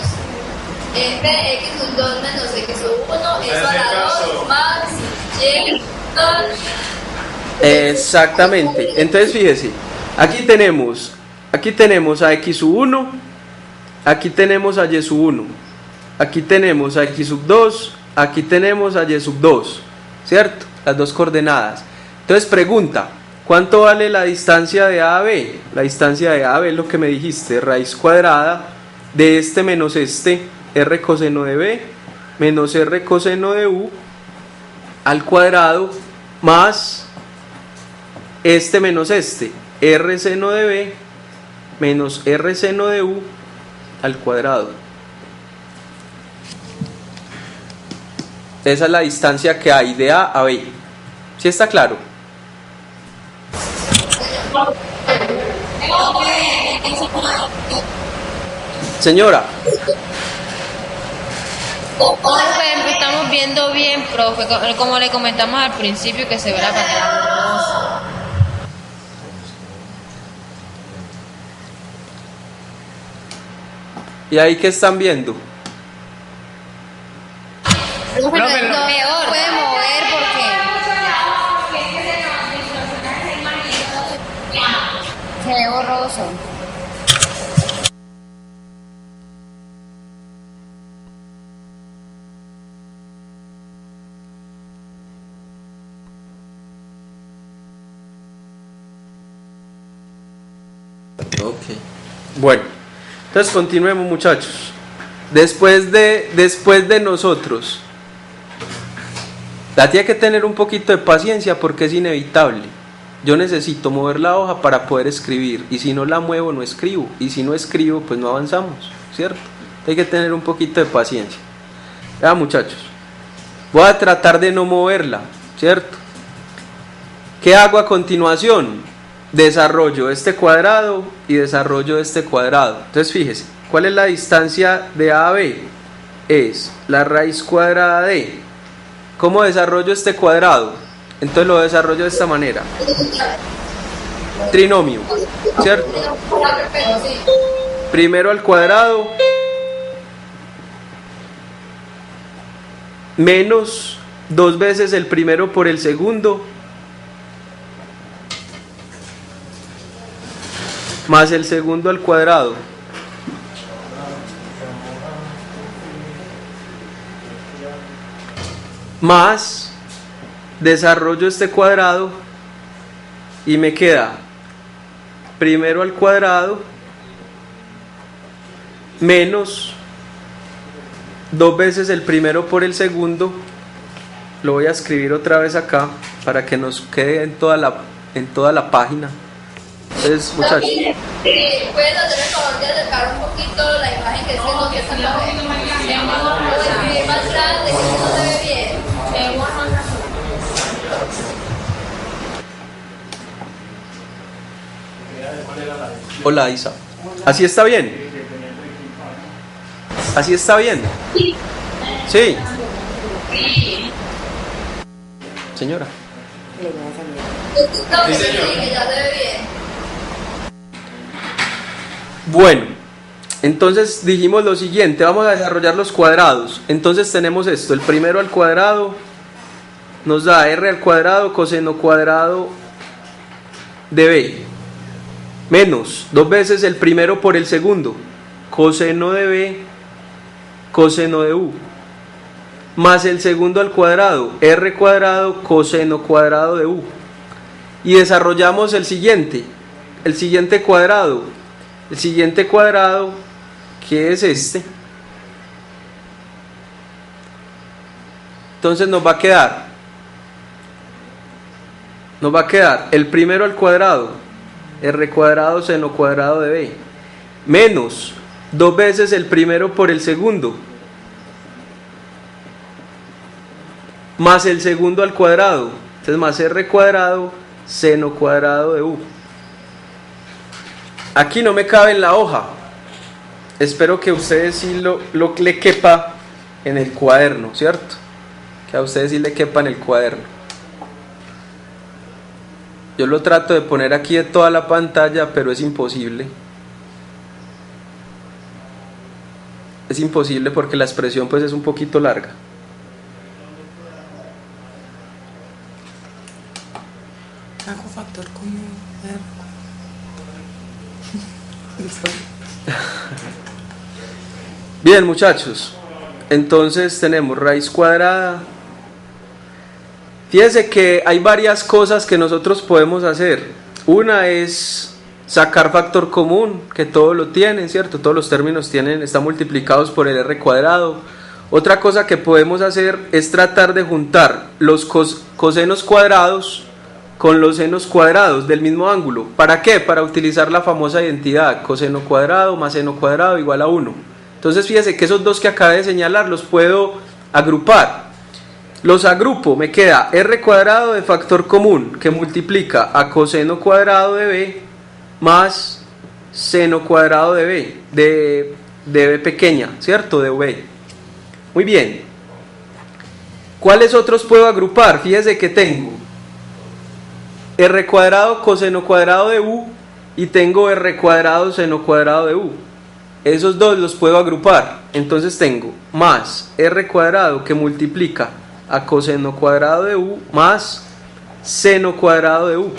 X sub 2 menos X sub 1, eso a la 2 más Y. Exactamente. Entonces fíjese, aquí tenemos a X sub 1, aquí tenemos a Y sub 1, aquí tenemos a X sub 2, aquí tenemos a Y sub 2, ¿cierto? Las dos coordenadas. Entonces pregunta, ¿cuánto vale la distancia de A a B? La distancia de A a B es lo que me dijiste, raíz cuadrada de este menos este, R coseno de B, menos R coseno de U, al cuadrado, más este menos este, R seno de B, menos R seno de U, al cuadrado. Esa es la distancia que hay de A a B. ¿Sí está claro? Señora. Profe, estamos viendo bien, profe, como le comentamos al principio, que se ve la pantalla. ¿Y ahí qué están viendo? Profe, no puede mover porque se ve borroso. Ok. Bueno, entonces continuemos, muchachos. Después de nosotros, la tiene que tener un poquito de paciencia porque es inevitable. Yo necesito mover la hoja para poder escribir, y si no la muevo no escribo, y si no escribo pues no avanzamos, ¿cierto? Hay que tener un poquito de paciencia. Ya, muchachos, voy a tratar de no moverla, ¿cierto? ¿Qué hago a continuación? Desarrollo este cuadrado y desarrollo este cuadrado. Entonces fíjese, ¿cuál es la distancia de A a B? Es la raíz cuadrada de. ¿Cómo desarrollo este cuadrado? Entonces lo desarrollo de esta manera. Trinomio, ¿cierto? Primero al cuadrado menos 2 veces el primero por el segundo más el segundo al cuadrado más desarrollo este cuadrado y me queda primero al cuadrado menos 2 veces el primero por el segundo. Lo voy a escribir otra vez acá para que nos quede en toda la página. Entonces, muchachos, ¿puedes hacer el favor de acercar un poquito la imagen que es que no se está viendo? O escribir más grande, que no se ve bien. hola Isa, ¿así está bien? ¿Así está bien? Sí. Señora. No, sí, que ya se ve bien. Bueno, entonces dijimos lo siguiente, vamos a desarrollar los cuadrados. Entonces tenemos esto, el primero al cuadrado nos da r al cuadrado coseno cuadrado de b, menos 2 veces el primero por el segundo, coseno de b, coseno de u, más el segundo al cuadrado, r cuadrado coseno cuadrado de u. Y desarrollamos el siguiente cuadrado. El siguiente cuadrado, que es este. Entonces nos va a quedar el primero al cuadrado, r cuadrado seno cuadrado de b, menos 2 veces el primero por el segundo, más el segundo al cuadrado, entonces más r cuadrado seno cuadrado de u. Aquí no me cabe en la hoja, espero que a ustedes sí le quepa en el cuaderno, ¿cierto? Que a ustedes sí le quepa en el cuaderno. Yo lo trato de poner aquí de toda la pantalla, pero es imposible. Es imposible porque la expresión pues es un poquito larga. Hago factor común. Bien, muchachos, entonces tenemos raíz cuadrada. Fíjense que hay varias cosas que nosotros podemos hacer. Una es sacar factor común, que todos lo tienen, ¿cierto? Todos los términos están multiplicados por el r cuadrado. Otra cosa que podemos hacer es tratar de juntar los cosenos cuadrados con los senos cuadrados del mismo ángulo. ¿Para qué? Para utilizar la famosa identidad coseno cuadrado más seno cuadrado igual a 1. Entonces fíjense que esos dos que acabé de señalar los puedo agrupar. Los agrupo, me queda r cuadrado de factor común que multiplica a coseno cuadrado de b más seno cuadrado de b, de b pequeña, ¿cierto? De b. Muy bien. ¿Cuáles otros puedo agrupar? Fíjense que tengo r cuadrado coseno cuadrado de u y tengo r cuadrado seno cuadrado de u. Esos dos los puedo agrupar. Entonces tengo más r cuadrado que multiplica a coseno cuadrado de u más seno cuadrado de u.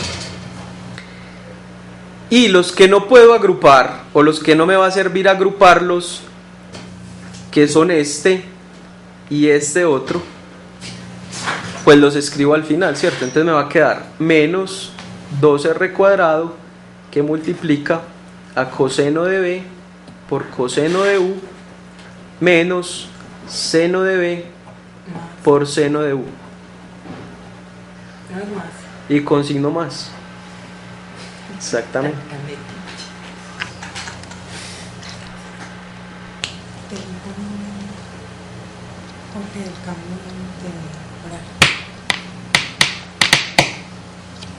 Y los que no puedo agrupar, o los que no me va a servir agruparlos, que son este y este otro, pues los escribo al final, ¿cierto? Entonces me va a quedar menos 2r cuadrado que multiplica a coseno de B por coseno de U menos seno de B por seno de U. No es más. Y con signo más. Exactamente.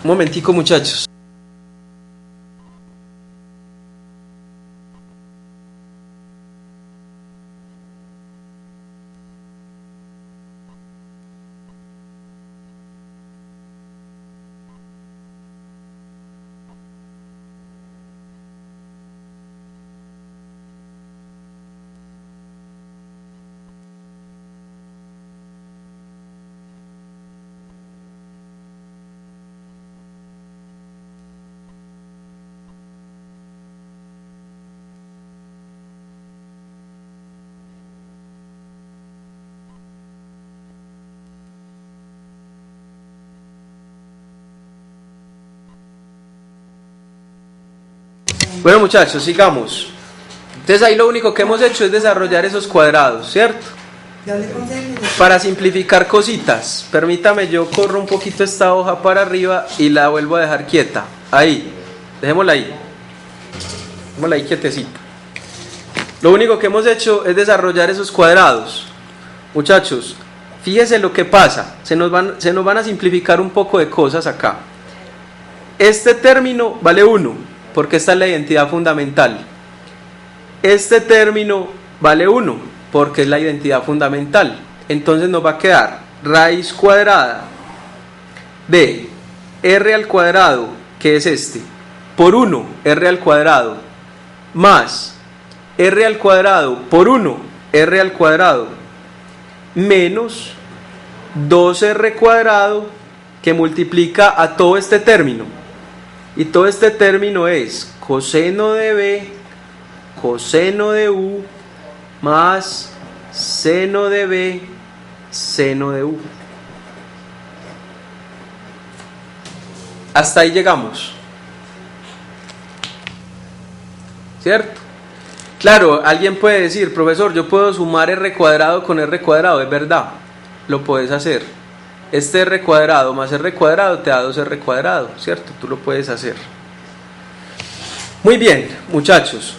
Un momentico, muchachos. Bueno, muchachos, sigamos. Entonces ahí lo único que hemos hecho es desarrollar esos cuadrados, ¿cierto? Para simplificar cositas, permítame, yo corro un poquito esta hoja para arriba y la vuelvo a dejar quieta. Ahí, dejémosla ahí. Dejémosla ahí quietecita. Lo único que hemos hecho es desarrollar esos cuadrados. Muchachos, fíjense lo que pasa. Se nos van a simplificar un poco de cosas acá. Este término vale 1. Porque esta es la identidad fundamental. Este término vale 1, porque es la identidad fundamental. Entonces nos va a quedar raíz cuadrada de r al cuadrado, que es este, por 1, r al cuadrado, más r al cuadrado por 1, r al cuadrado, menos 2r cuadrado, que multiplica a todo este término. Y todo este término es coseno de B, coseno de U, más seno de B, seno de U. Hasta ahí llegamos. ¿Cierto? Claro, alguien puede decir, profesor, yo puedo sumar r cuadrado con r cuadrado. Es verdad, lo puedes hacer. Este r cuadrado más r cuadrado te da 2r cuadrado, ¿cierto? Tú lo puedes hacer. Muy bien, muchachos.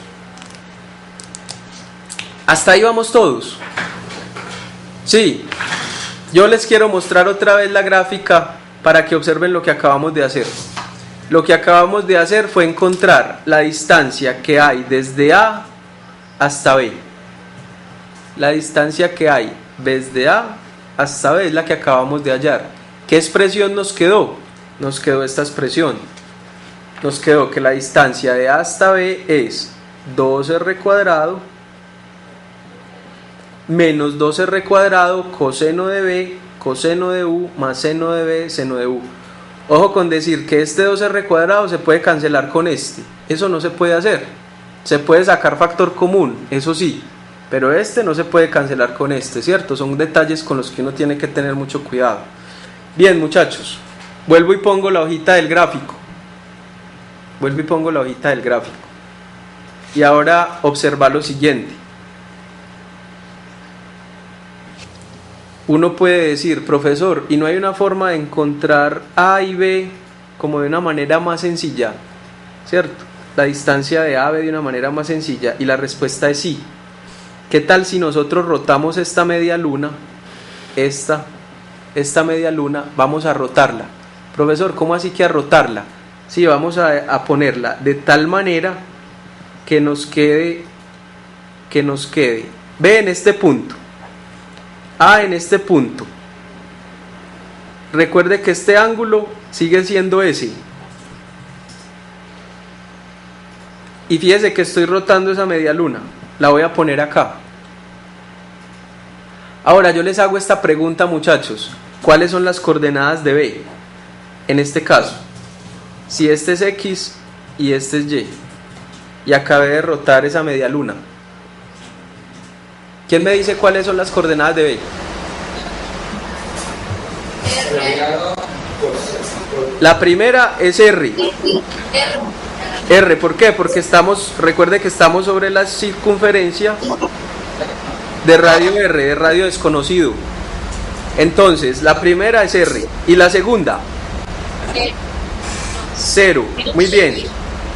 Hasta ahí vamos todos. Sí, yo les quiero mostrar otra vez la gráfica para que observen lo que acabamos de hacer. Lo que acabamos de hacer fue encontrar la distancia que hay desde A hasta B. La distancia que hay desde A hasta B es la que acabamos de hallar. ¿Qué expresión nos quedó? Nos quedó esta expresión. Nos quedó que la distancia de A hasta B es 2r cuadrado menos 2r cuadrado coseno de B, coseno de U, más seno de B, seno de U. Ojo con decir que este 2r cuadrado se puede cancelar con este. Eso no se puede hacer. Se puede sacar factor común, eso sí. Pero este no se puede cancelar con este, ¿cierto? Son detalles con los que uno tiene que tener mucho cuidado. Bien, muchachos, vuelvo y pongo la hojita del gráfico. Vuelvo y pongo la hojita del gráfico. Y ahora observa lo siguiente. Uno puede decir, profesor, ¿y no hay una forma de encontrar A y B como de una manera más sencilla? ¿Cierto? La distancia de A a B de una manera más sencilla. Y la respuesta es sí. ¿Qué tal si nosotros rotamos esta media luna? Esta media luna, vamos a rotarla. Profesor, ¿cómo así que a rotarla? Sí, vamos a ponerla de tal manera que nos quede B en este punto, A en este punto. Recuerde que este ángulo sigue siendo ese. Y fíjese que estoy rotando esa media luna. La voy a poner acá. Ahora yo les hago esta pregunta, muchachos. ¿Cuáles son las coordenadas de B? En este caso, si este es X y este es Y, y acabé de rotar esa media luna, ¿quién me dice cuáles son las coordenadas de B? La primera es R. R, ¿por qué? Porque recuerde que estamos sobre la circunferencia de radio R, de radio desconocido. Entonces, la primera es R. ¿Y la segunda? 0. Muy bien.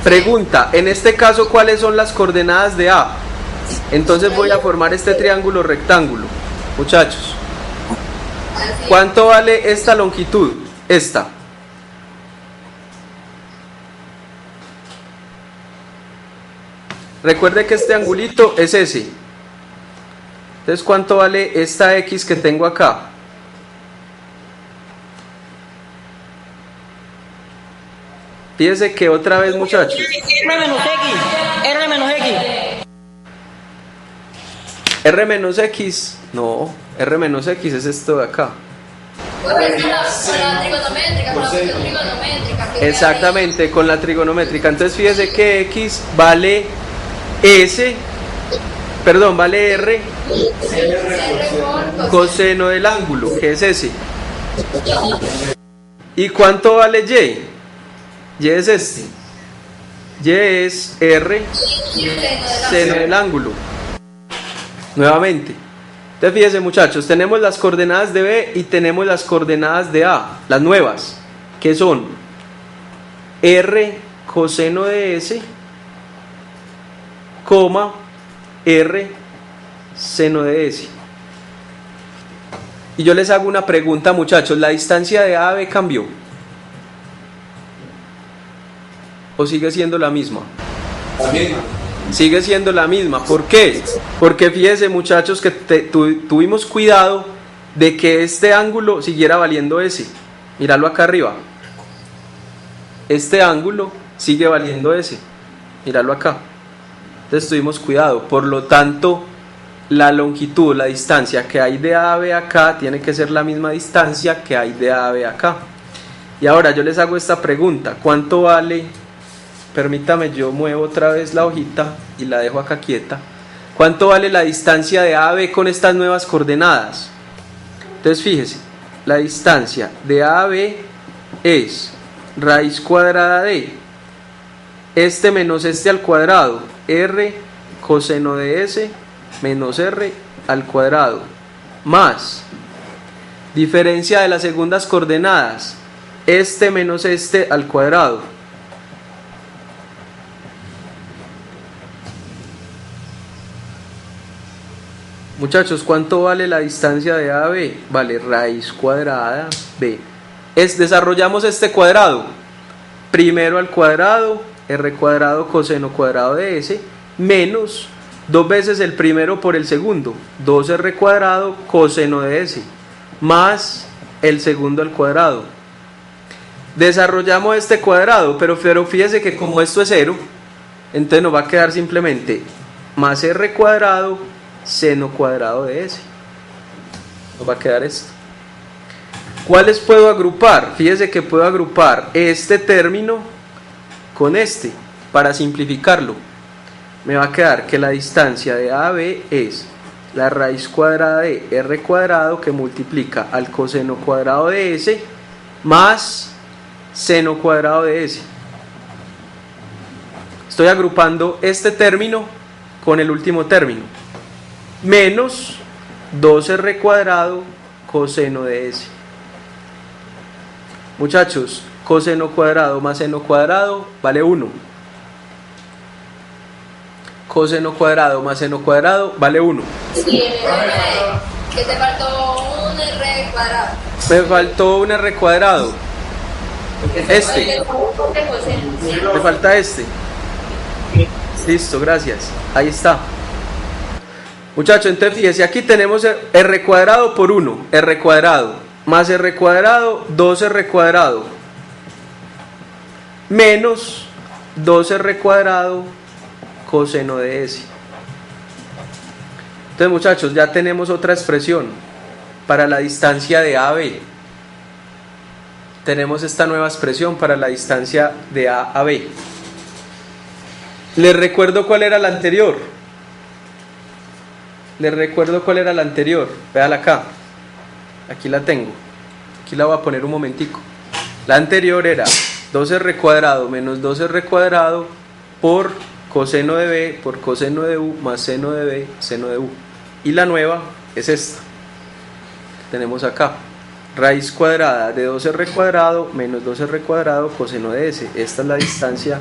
Pregunta, en este caso, ¿cuáles son las coordenadas de A? Entonces voy a formar este triángulo rectángulo. Muchachos, ¿cuánto vale esta longitud? Esta. Recuerde que este angulito es ese. Entonces, ¿cuánto vale esta X que tengo acá? Fíjese que otra vez, muchachos. R menos X. R menos X. R menos X. No, R menos X es esto de acá. Con la trigonométrica, con la función trigonométrica. Exactamente, con la trigonométrica. Entonces fíjese que X vale S, perdón, vale R coseno del ángulo, que es ese. ¿Y cuánto vale Y? Y es este. Y es R seno del ángulo. Nuevamente. Entonces fíjense, muchachos, tenemos las coordenadas de B y tenemos las coordenadas de A, las nuevas, que son R coseno de S, coma R seno de S. Y yo les hago una pregunta, muchachos, ¿la distancia de A a B cambió? ¿O sigue siendo la misma? Sigue siendo la misma. ¿Por qué? Porque fíjense, muchachos, que tuvimos cuidado de que este ángulo siguiera valiendo S. Míralo acá arriba. Este ángulo sigue valiendo S. Míralo acá. Entonces tuvimos cuidado. Por lo tanto, la longitud, la distancia que hay de A a B acá tiene que ser la misma distancia que hay de A a B acá. Y ahora yo les hago esta pregunta. ¿Cuánto vale? Permítame, yo muevo otra vez la hojita y la dejo acá quieta. ¿Cuánto vale la distancia de A a B con estas nuevas coordenadas? Entonces fíjese, la distancia de A a B es raíz cuadrada de este menos este al cuadrado, R coseno de S menos R al cuadrado, más diferencia de las segundas coordenadas, este menos este al cuadrado. Muchachos, ¿cuánto vale la distancia de A a B? Vale raíz cuadrada B. Desarrollamos este cuadrado. Primero al cuadrado, R cuadrado coseno cuadrado de S, menos 2 veces el primero por el segundo, 2R cuadrado coseno de S, más el segundo al cuadrado. Desarrollamos este cuadrado, pero fíjese que como esto es 0, entonces nos va a quedar simplemente más R cuadrado seno cuadrado de S. Nos va a quedar esto. ¿Cuáles puedo agrupar? Fíjese que puedo agrupar este término con este para simplificarlo. Me va a quedar que la distancia de A a B es la raíz cuadrada de R cuadrado que multiplica al coseno cuadrado de S más seno cuadrado de S. Estoy agrupando este término con el último término, menos 2R cuadrado coseno de S. Muchachos, coseno cuadrado más seno cuadrado vale 1. Coseno cuadrado más seno cuadrado vale 1. Sí, que te faltó un R cuadrado. Me faltó un R cuadrado. Este. Me falta este. Listo, gracias. Ahí está. Muchachos, entonces fíjense, aquí tenemos R cuadrado por 1, R cuadrado, más R cuadrado, 2R cuadrado, menos 2R cuadrado coseno de S. Entonces, muchachos, ya tenemos otra expresión para la distancia de A a B. Tenemos esta nueva expresión para la distancia de A a B. Les recuerdo cuál era la anterior. Véala acá. Aquí la tengo. Aquí la voy a poner un momentico. La anterior era 2r cuadrado menos 2r cuadrado por coseno de b por coseno de u más seno de b, seno de u. Y la nueva es esta que tenemos acá. Raíz cuadrada de 2r cuadrado menos 2r cuadrado coseno de s. Esta es la distancia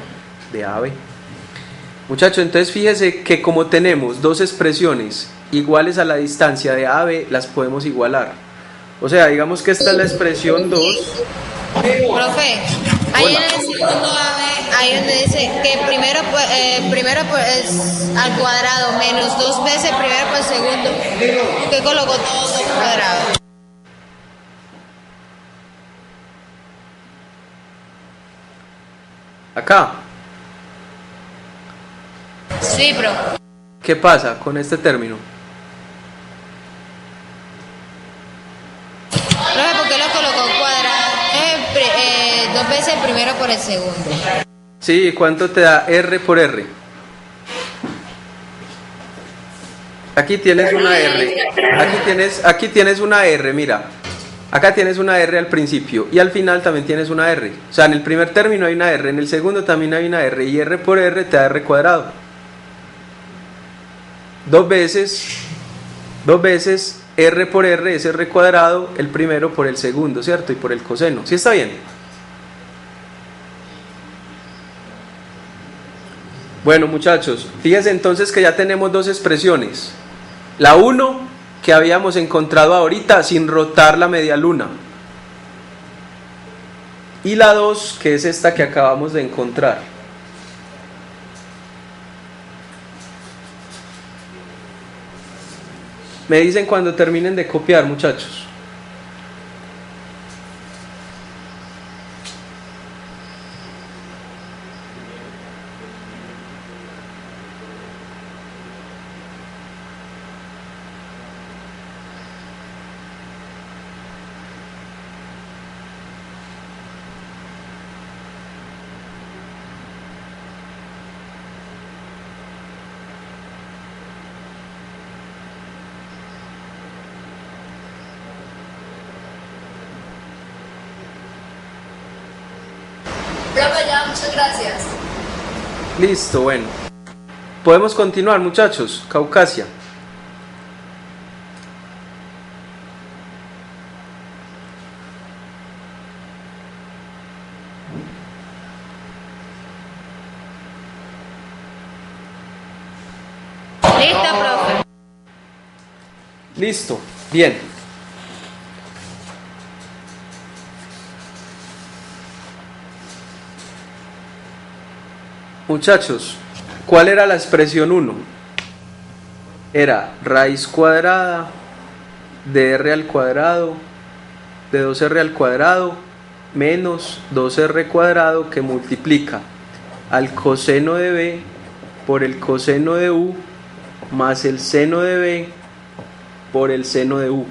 de AB. Muchachos, entonces fíjese que como tenemos dos expresiones iguales a la distancia de AB, las podemos igualar. O sea, digamos que esta es la expresión 2. Profe, ahí en el segundo AB, ahí donde dice que primero pues al cuadrado menos 2 veces primero por segundo, ¿qué colocó todo cuadrado? Acá, Sí, profe. ¿qué pasa con este término? Profe, ¿por qué lo colocó cuadrado? 2 veces primero por el segundo. Sí, ¿cuánto te da R por R? Aquí tienes una R. Aquí tienes una R, mira. Acá tienes una R al principio y al final también tienes una R. O sea, en el primer término hay una R, en el segundo también hay una R y R por R te da R cuadrado. Dos veces R por R es R cuadrado, el primero por el segundo, ¿cierto? Y por el coseno. ¿Sí está bien? Bueno, muchachos, fíjense entonces que ya tenemos dos expresiones. La 1 que habíamos encontrado ahorita sin rotar la media luna. Y la 2 que es esta que acabamos de encontrar. Me dicen cuando terminen de copiar, muchachos. Profe, ya, muchas gracias. Listo, bueno. Podemos continuar, muchachos. Caucasia. Listo, profe. Listo, bien. Muchachos, ¿cuál era la expresión 1? Era raíz cuadrada de r al cuadrado de 2r al cuadrado menos 2r cuadrado que multiplica al coseno de b por el coseno de u más el seno de b por el seno de u.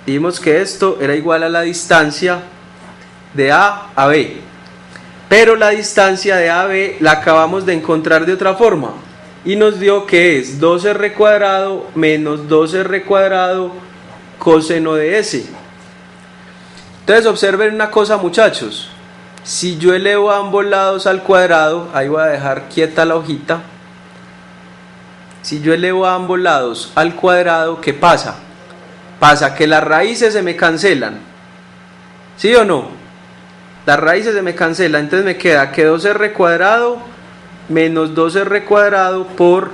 Dijimos que esto era igual a la distancia de A a B. Pero la distancia de AB la acabamos de encontrar de otra forma y nos dio que es 2r cuadrado menos 2r cuadrado coseno de s. Entonces observen una cosa, muchachos. Si yo elevo ambos lados al cuadrado, ahí voy a dejar quieta la hojita. Si yo elevo ambos lados al cuadrado, ¿qué pasa? Pasa que las raíces se me cancelan. ¿Sí o no? Las raíces se me cancelan, entonces me queda que 2r cuadrado menos 2r cuadrado por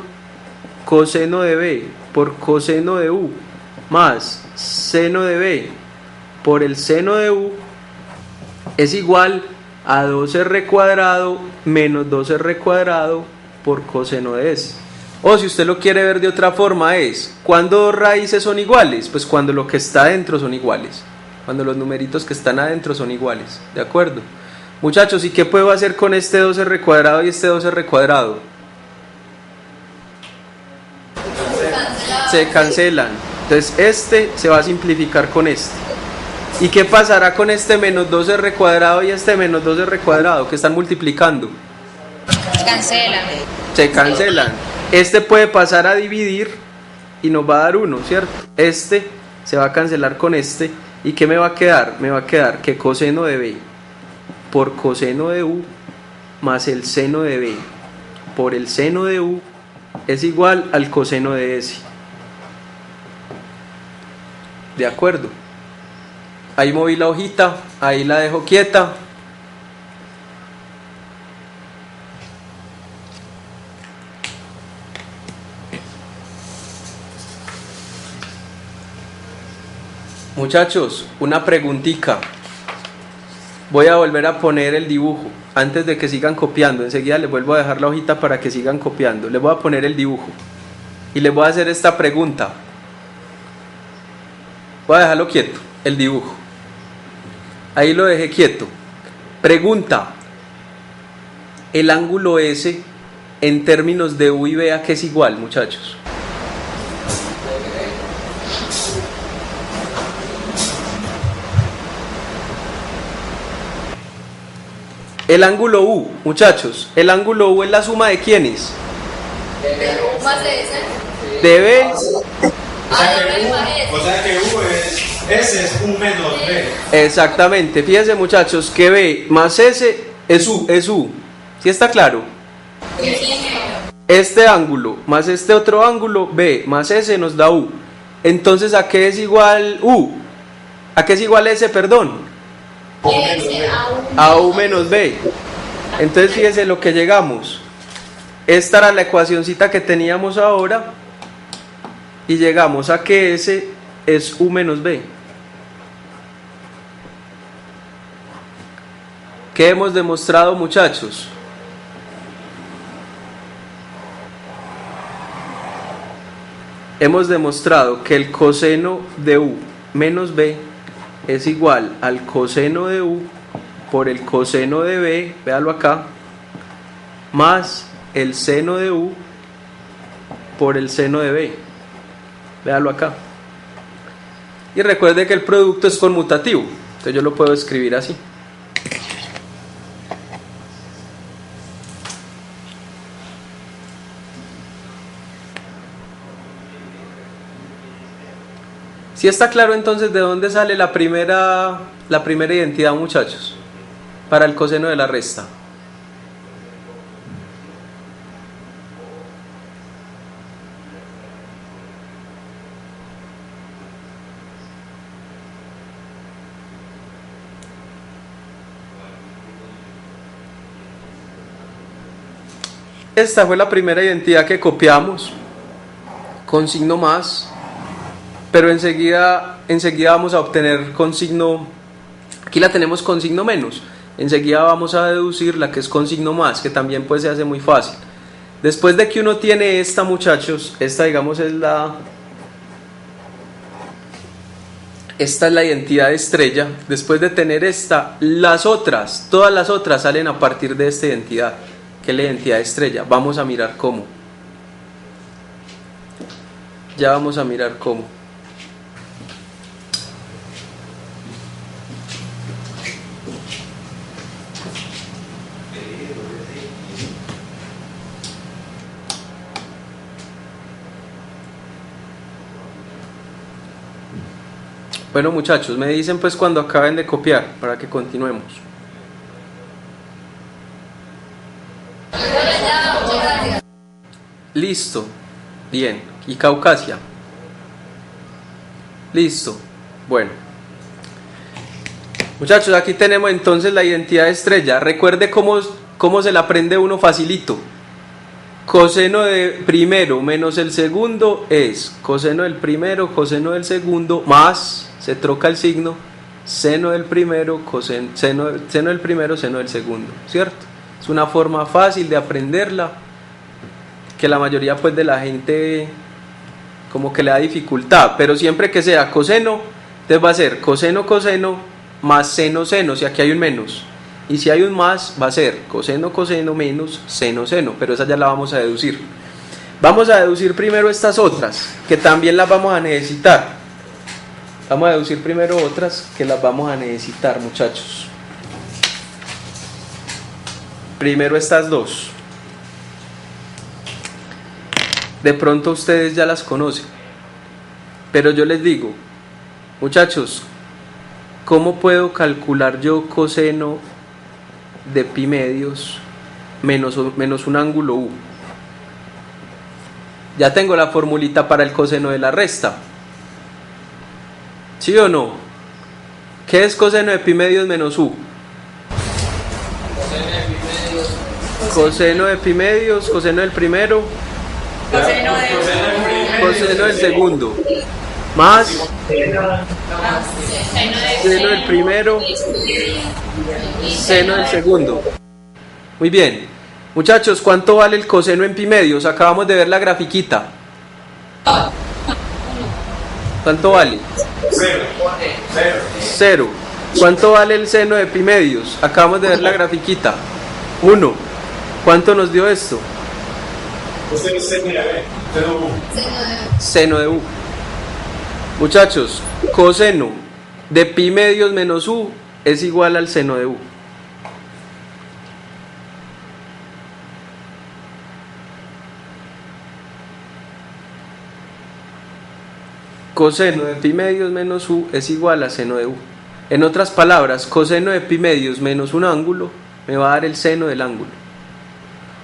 coseno de b por coseno de u más seno de b por el seno de u es igual a 2r cuadrado menos 2r cuadrado por coseno de s. O si usted lo quiere ver de otra forma es, ¿cuándo dos raíces son iguales? Pues cuando lo que está adentro son iguales. Cuando los numeritos que están adentro son iguales, ¿de acuerdo? Muchachos, ¿y qué puedo hacer con este 2r cuadrado y este 2r cuadrado? Se cancelan. Entonces este se va a simplificar con este. ¿Y qué pasará con este menos 2r cuadrado y este menos 2r cuadrado que están multiplicando? Se cancelan. Se cancelan. Este puede pasar a dividir y nos va a dar 1, ¿cierto? Este se va a cancelar con este. ¿Y qué me va a quedar? Me va a quedar que coseno de b por coseno de u más el seno de b por el seno de u es igual al coseno de s. ¿De acuerdo? Ahí moví la hojita, ahí la dejo quieta. Muchachos, una preguntita. Voy a volver a poner el dibujo antes de que sigan copiando. Enseguida les vuelvo a dejar la hojita para que sigan copiando. Les voy a poner el dibujo y les voy a hacer esta pregunta. Voy a dejarlo quieto, el dibujo. Ahí lo dejé quieto. Pregunta: el ángulo S en términos de U y B, ¿a qué es igual, muchachos? El ángulo U, muchachos, el ángulo U es la suma de ¿quiénes? De U más S. De B. O sea que U S es U menos B. Exactamente, fíjense muchachos que B más S es U. ¿Sí está claro? Este ángulo más este otro ángulo, B más S nos da U. Entonces, ¿a qué es igual U? ¿A qué es igual S, perdón? A U menos B. Entonces fíjense lo que llegamos. Esta era la ecuacioncita que teníamos ahora y llegamos a que S es U menos B. ¿Qué hemos demostrado, muchachos? Hemos demostrado que el coseno de U menos B es igual al coseno de U por el coseno de B, véalo acá, más el seno de U por el seno de B, véalo acá. Y recuerde que el producto es conmutativo, entonces yo lo puedo escribir así. ¿Sí está claro entonces de dónde sale la primera identidad, muchachos? Para el coseno de la resta. Esta fue la primera identidad que copiamos con signo más. Pero enseguida vamos a obtener con signo, aquí la tenemos con signo menos, enseguida vamos a deducir la que es con signo más, que también pues se hace muy fácil. Después de que uno tiene esta, muchachos, esta digamos esta es la identidad estrella. Después de tener esta, todas las otras salen a partir de esta identidad, que es la identidad estrella. Vamos a mirar cómo. Ya vamos a mirar cómo. Bueno, muchachos, me dicen pues cuando acaben de copiar para que continuemos. Listo. Bien. ¿Y Caucasia? Listo. Bueno. Muchachos, aquí tenemos entonces la identidad estrella. Recuerde cómo se la aprende uno facilito. Coseno de primero menos el segundo es coseno del primero, coseno del segundo, más, se troca el signo, seno del primero, seno del primero, seno del segundo, ¿cierto? Es una forma fácil de aprenderla, que la mayoría pues de la gente como que le da dificultad, pero siempre que sea coseno, entonces va a ser coseno, coseno, más seno, seno, si aquí hay un menos. Y si hay un más, va a ser coseno, coseno, menos seno, seno, pero esa ya la vamos a deducir. Vamos a deducir primero estas otras, que también las vamos a necesitar. Vamos a deducir primero otras, que las vamos a necesitar, muchachos. Primero estas dos. De pronto ustedes ya las conocen, pero yo les digo, muchachos, ¿cómo puedo calcular yo coseno de pi medios menos un ángulo u. Ya tengo la formulita para el coseno de la resta. ¿Sí o no? ¿Qué es coseno de pi medios menos u? Coseno de pi medios, coseno del primero, coseno del segundo, más seno del primero, seno del segundo. Muy bien. Muchachos, ¿cuánto vale el coseno en pi medios? Acabamos de ver la grafiquita. ¿Cuánto vale? Cero. ¿Cuánto vale el seno de pi medios? Acabamos de ver la grafiquita. 1. ¿Cuánto nos dio esto? Seno de u. Muchachos, coseno de pi medios menos u es igual al seno de u. Coseno de pi medios menos u es igual a seno de u. En otras palabras, coseno de pi medios menos un ángulo me va a dar el seno del ángulo.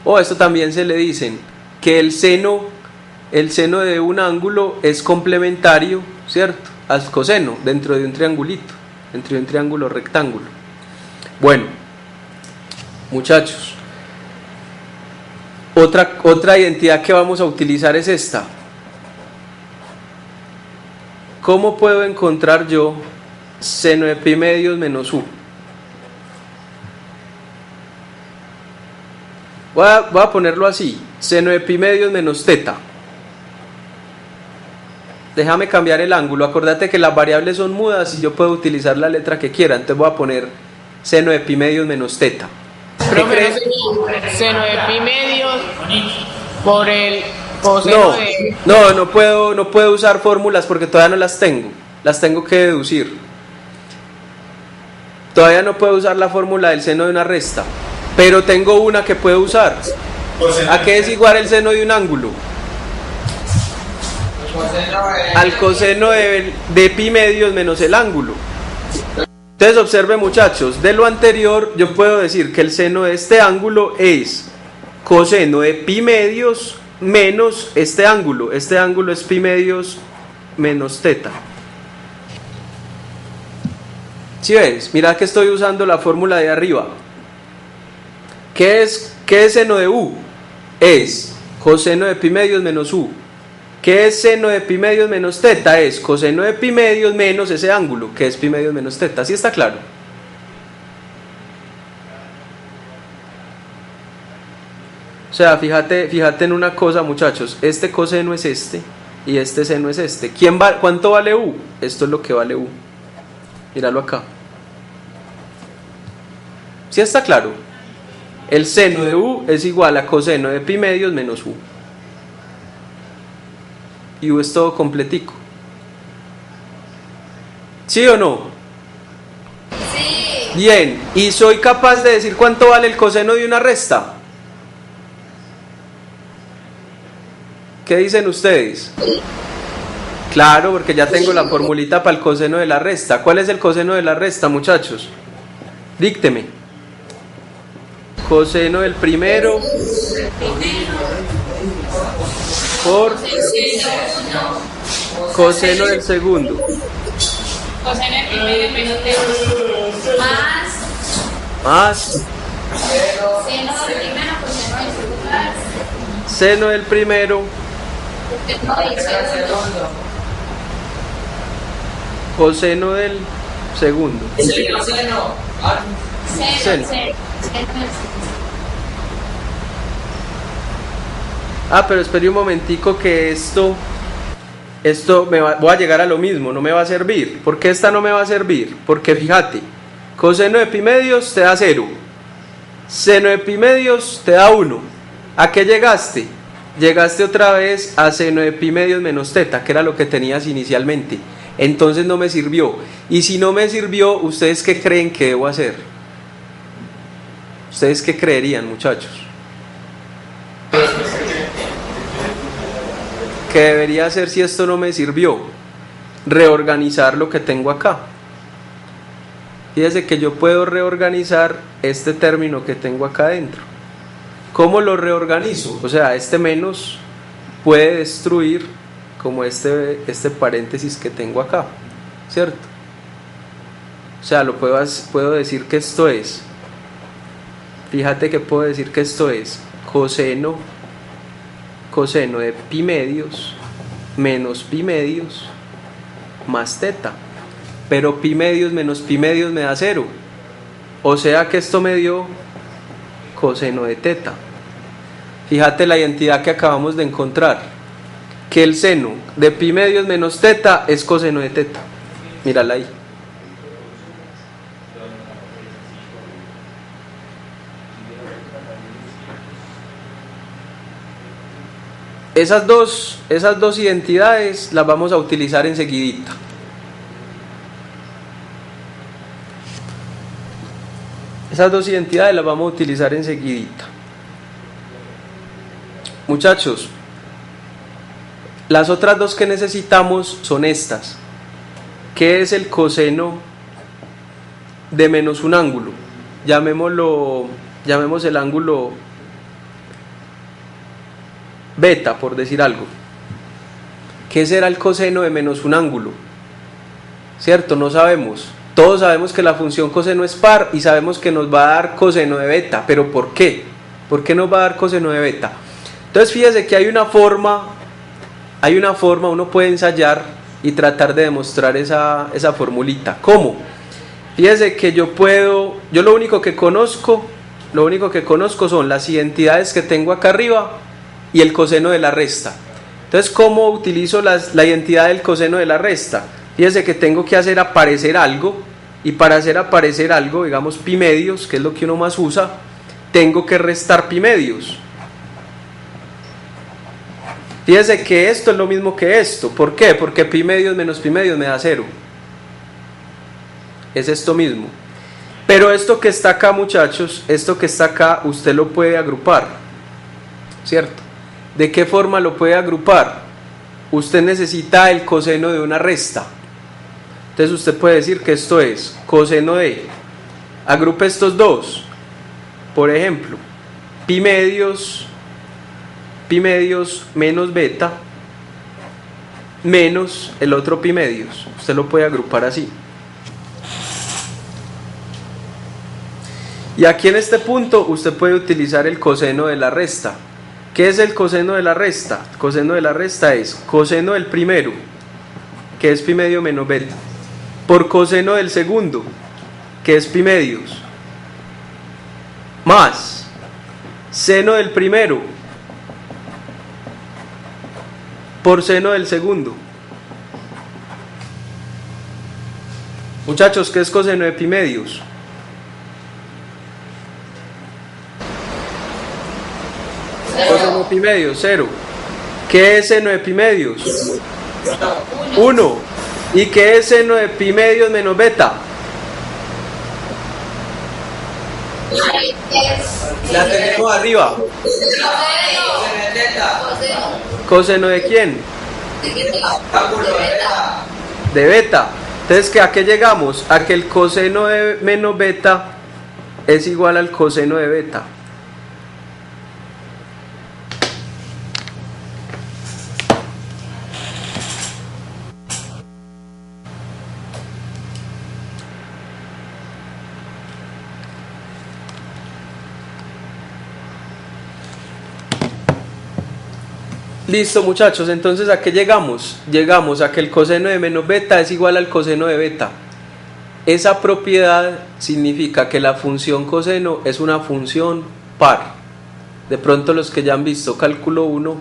O esto también se le dicen que el seno de un ángulo es complementario, ¿cierto?, al coseno dentro de un triangulito, dentro de un triángulo rectángulo. Bueno, muchachos, otra identidad que vamos a utilizar es esta. ¿Cómo puedo encontrar yo seno de pi medios menos u? Voy a ponerlo así: seno de pi medios menos teta. Déjame cambiar el ángulo. Acordate que las variables son mudas y yo puedo utilizar la letra que quiera. Entonces voy a poner seno de pi medios menos teta. ¿Qué crees? Seno de pi medios por el coseno de... No puedo usar fórmulas porque todavía no las tengo. Las tengo que deducir. Todavía no puedo usar la fórmula del seno de una resta, pero tengo una que puedo usar. ¿A qué es igual el seno de un ángulo? Al coseno de pi medios menos el ángulo. Entonces observe, muchachos, de lo anterior yo puedo decir que el seno de este ángulo es coseno de pi medios menos este ángulo. Este ángulo es pi medios menos teta. ¿Sí ves? Mira que estoy usando la fórmula de arriba. ¿Qué es seno de u? Es coseno de pi medios menos u. ¿Qué es seno de pi medios menos teta? Es coseno de pi medios menos ese ángulo, que es pi medios menos teta. ¿Sí está claro? O sea, fíjate en una cosa, muchachos. Este coseno es este y este seno es este. ¿Cuánto vale u? Esto es lo que vale u. Míralo acá. ¿Sí está claro? El seno de u es igual a coseno de pi medios menos u. Y u es todo completico. ¿Sí o no? Sí. Bien, ¿y soy capaz de decir cuánto vale el coseno de una resta? ¿Qué dicen ustedes? Claro, porque ya tengo la formulita para el coseno de la resta. ¿Cuál es el coseno de la resta, muchachos? Dícteme. Coseno del primero por coseno del segundo. Coseno de pi medios menos teta. Más Seno del primero, coseno del segundo. seno del primero, coseno del segundo. Seno. Pero espere un momentico que esto voy a llegar a lo mismo, no me va a servir. ¿Por qué esta no me va a servir? Porque fíjate, coseno de pi medios te da 0, seno de pi medios te da 1. ¿A qué llegaste? Llegaste otra vez a seno de pi medios menos teta, que era lo que tenías inicialmente. Entonces no me sirvió. Y si no me sirvió, ¿ustedes qué creen que debo hacer? ¿Ustedes qué creerían, muchachos? ¿Qué debería hacer si esto no me sirvió? Reorganizar lo que tengo acá. Fíjese que yo puedo reorganizar este término que tengo acá adentro. ¿Cómo lo reorganizo? O sea, este menos puede destruir como este paréntesis que tengo acá, ¿cierto? O sea, puedo decir que esto es, fíjate que puedo decir que esto es coseno de pi medios menos pi medios más teta. Pero pi medios menos pi medios me da 0. O sea que esto me dio coseno de teta. Fíjate la identidad que acabamos de encontrar, que el seno de pi medios menos teta es coseno de teta. Mírala ahí. Esas dos identidades las vamos a utilizar enseguidita. Esas dos identidades las vamos a utilizar enseguidita. Muchachos, las otras dos que necesitamos son estas. ¿Qué es el coseno de menos un ángulo? Llamemos el ángulo beta, por decir algo. ¿Qué será el coseno de menos un ángulo? ¿Cierto? No sabemos. Todos sabemos que la función coseno es par y sabemos que nos va a dar coseno de beta, pero ¿por qué? ¿Por qué nos va a dar coseno de beta? Entonces fíjese que hay una forma, uno puede ensayar y tratar de demostrar esa formulita. ¿Cómo? Fíjese que yo lo único que conozco son las identidades que tengo acá arriba y el coseno de la resta. Entonces, ¿cómo utilizo la identidad del coseno de la resta? Fíjese que tengo que hacer aparecer algo, y para hacer aparecer algo, digamos pi medios, que es lo que uno más usa, tengo que restar pi medios. Fíjese que esto es lo mismo que esto. ¿Por qué? Porque pi medios menos pi medios me da 0. Es esto mismo. Pero esto que está acá, muchachos, esto que está acá, usted lo puede agrupar, ¿cierto? ¿De qué forma lo puede agrupar? Usted necesita el coseno de una resta. Entonces usted puede decir que esto es coseno de, agrupe estos dos, por ejemplo, pi medios menos beta menos el otro pi medios. Usted lo puede agrupar así. Y aquí en este punto usted puede utilizar el coseno de la resta. ¿Qué es el coseno de la resta? El coseno de la resta es coseno del primero, que es pi medio menos beta, por coseno del segundo, que es pi medios, más seno del primero por seno del segundo. Muchachos, ¿qué es coseno de pi medios? Coseno de pi medios, 0. ¿Qué es seno de pi medios? 1. ¿Y qué es seno de pi medios menos beta? La tenemos arriba. ¿Coseno de quién? De beta. Entonces, ¿a qué llegamos? A que el coseno de menos beta es igual al coseno de beta. Listo, muchachos, entonces ¿a qué llegamos? Llegamos a que el coseno de menos beta es igual al coseno de beta. Esa propiedad significa que la función coseno es una función par. De pronto los que ya han visto cálculo 1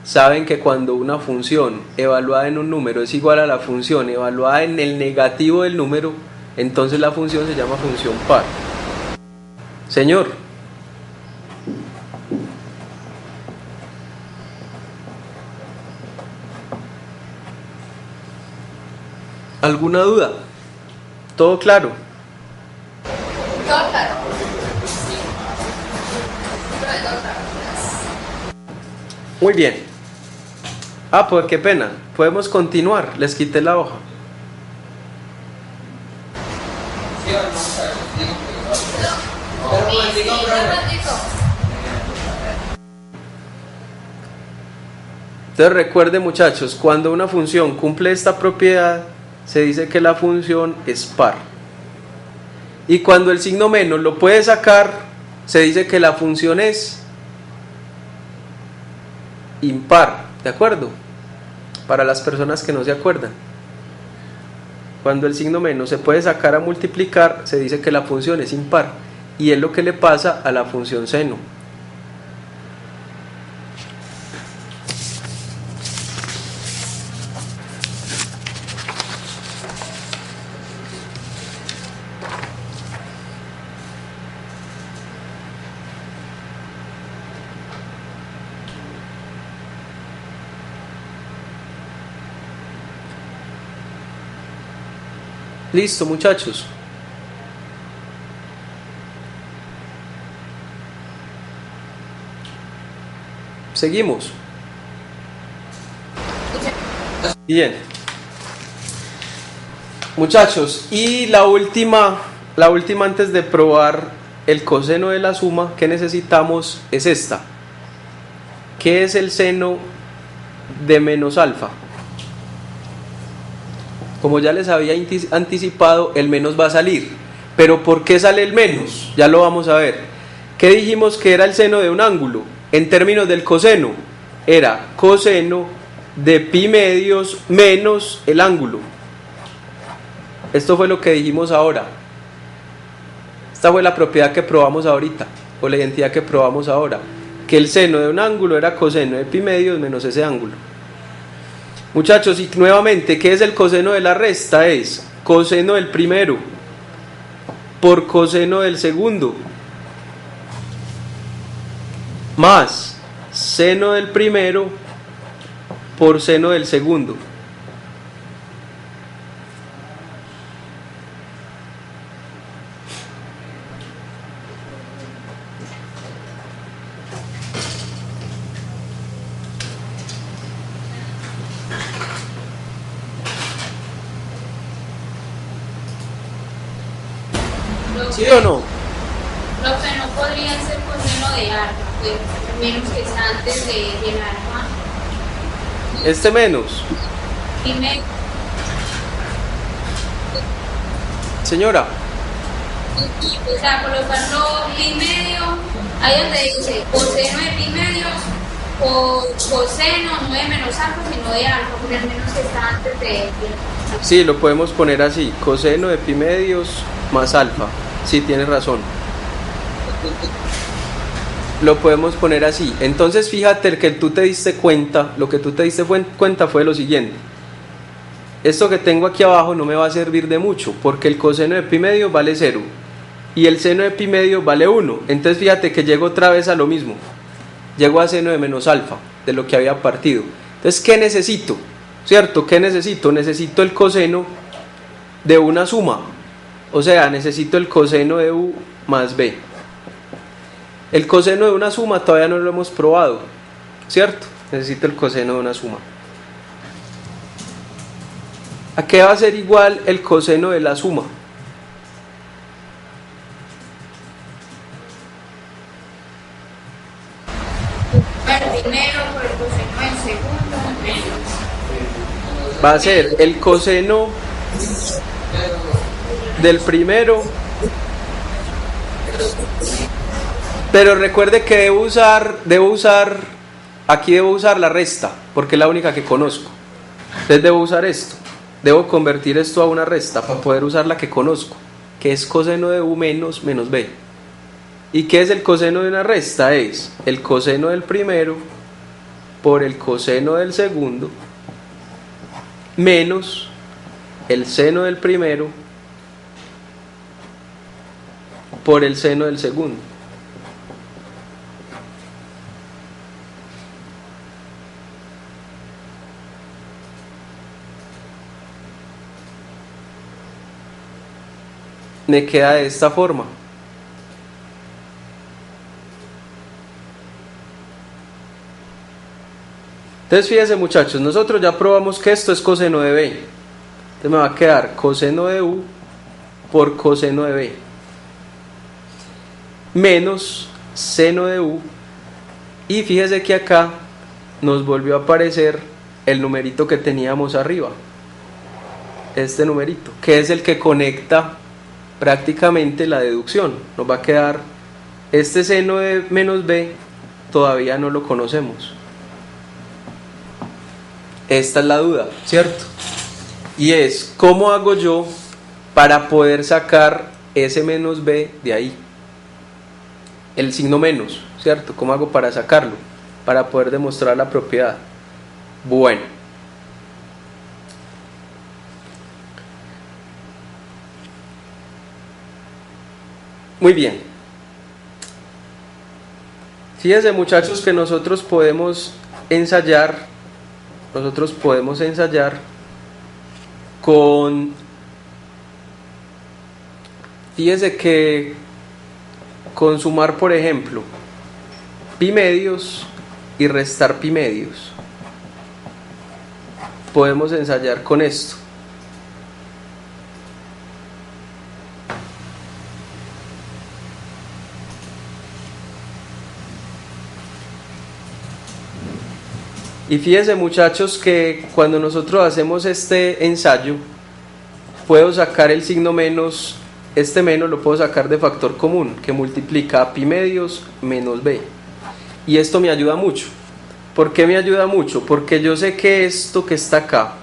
saben que cuando una función evaluada en un número es igual a la función evaluada en el negativo del número, entonces la función se llama función par. Señor. ¿Alguna duda? ¿Todo claro? Todo claro. Muy bien. Pues qué pena. Podemos continuar. Les quité la hoja. Entonces recuerden muchachos, cuando una función cumple esta propiedad, se dice que la función es par. Y cuando el signo menos lo puede sacar, se dice que la función es impar, ¿de acuerdo? Para las personas que no se acuerdan. Cuando el signo menos se puede sacar a multiplicar, se dice que la función es impar. Y es lo que le pasa a la función seno. Listo, muchachos. Seguimos. Bien. Muchachos, y la última antes de probar el coseno de la suma que necesitamos es esta. ¿Qué es el seno de menos alfa? Como ya les había anticipado, el menos va a salir. ¿Pero por qué sale el menos? Ya lo vamos a ver. ¿Qué dijimos que era el seno de un ángulo? En términos del coseno, era coseno de pi medios menos el ángulo. Esto fue lo que dijimos ahora. Esta fue la propiedad que probamos ahorita, o la identidad que probamos ahora. Que el seno de un ángulo era coseno de pi medios menos ese ángulo. Muchachos, y nuevamente, ¿qué es el coseno de la resta? Es coseno del primero por coseno del segundo más seno del primero por seno del segundo. ¿Sí o no? Lo que no podría ser coseno de alfa, pues menos que está antes del alfa. Este menos. Y me... Señora. O sea, colocarlo pi medio, ahí donde dice coseno de pi medios o coseno no de menos alfa, sino de alfa, porque el menos que está antes de... Sí, lo podemos poner así, coseno de pi medios más alfa. Sí, tienes razón. Lo podemos poner así. Entonces fíjate que tú te diste cuenta, lo que tú te diste cuenta fue lo siguiente. Esto que tengo aquí abajo no me va a servir de mucho, porque el coseno de pi medio vale 0 y el seno de pi medio vale 1. Entonces fíjate que llego otra vez a lo mismo. Llego a seno de menos alfa, de lo que había partido. Entonces, ¿qué necesito? ¿Cierto? ¿Qué necesito? Necesito el coseno de una suma. O sea, necesito el coseno de u más b. El coseno de una suma todavía no lo hemos probado, ¿cierto? Necesito el coseno de una suma. ¿A qué va a ser igual el coseno de la suma? El primero por el coseno del segundo menos. Va a ser el coseno del primero, pero recuerde que debo usar la resta, porque es la única que conozco. Entonces debo usar esto, debo convertir esto a una resta para poder usar la que conozco, que es coseno de u menos b. ¿Y qué es el coseno de una resta? Es el coseno del primero por el coseno del segundo menos el seno del primero por el seno del segundo. Me queda de esta forma. Entonces fíjense muchachos, nosotros ya probamos que esto es coseno de b. Entonces me va a quedar coseno de u por coseno de b. menos seno de u, y fíjese que acá nos volvió a aparecer el numerito que teníamos arriba, este numerito, que es el que conecta prácticamente la deducción. Nos va a quedar este seno de menos b, todavía no lo conocemos. Esta es la duda, ¿cierto? Y es, ¿cómo hago yo para poder sacar ese menos b de ahí? El signo menos, ¿cierto? ¿Cómo hago para sacarlo? Para poder demostrar la propiedad. Bueno. Muy bien. Fíjense, muchachos, que nosotros podemos ensayar con, fíjense que con sumar, por ejemplo, pi medios y restar pi medios, podemos ensayar con esto. Y fíjense, muchachos, que cuando nosotros hacemos este ensayo, puedo sacar el signo menos, este menos lo puedo sacar de factor común, que multiplica a pi medios menos b. Y esto me ayuda mucho. ¿Por qué me ayuda mucho? Porque yo sé que esto que está acá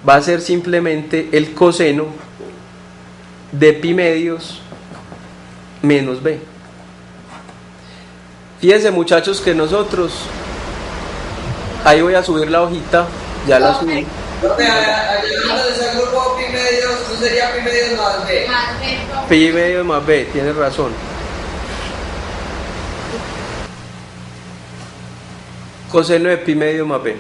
va a ser simplemente el coseno de pi medios menos b. Fíjense, muchachos, que nosotros... Ahí voy a subir la hojita, ya la subí. Llegando de ese grupo pi medios, eso sería pi medios más b. Pi medios más b, tienes razón. Coseno de pi medios más b.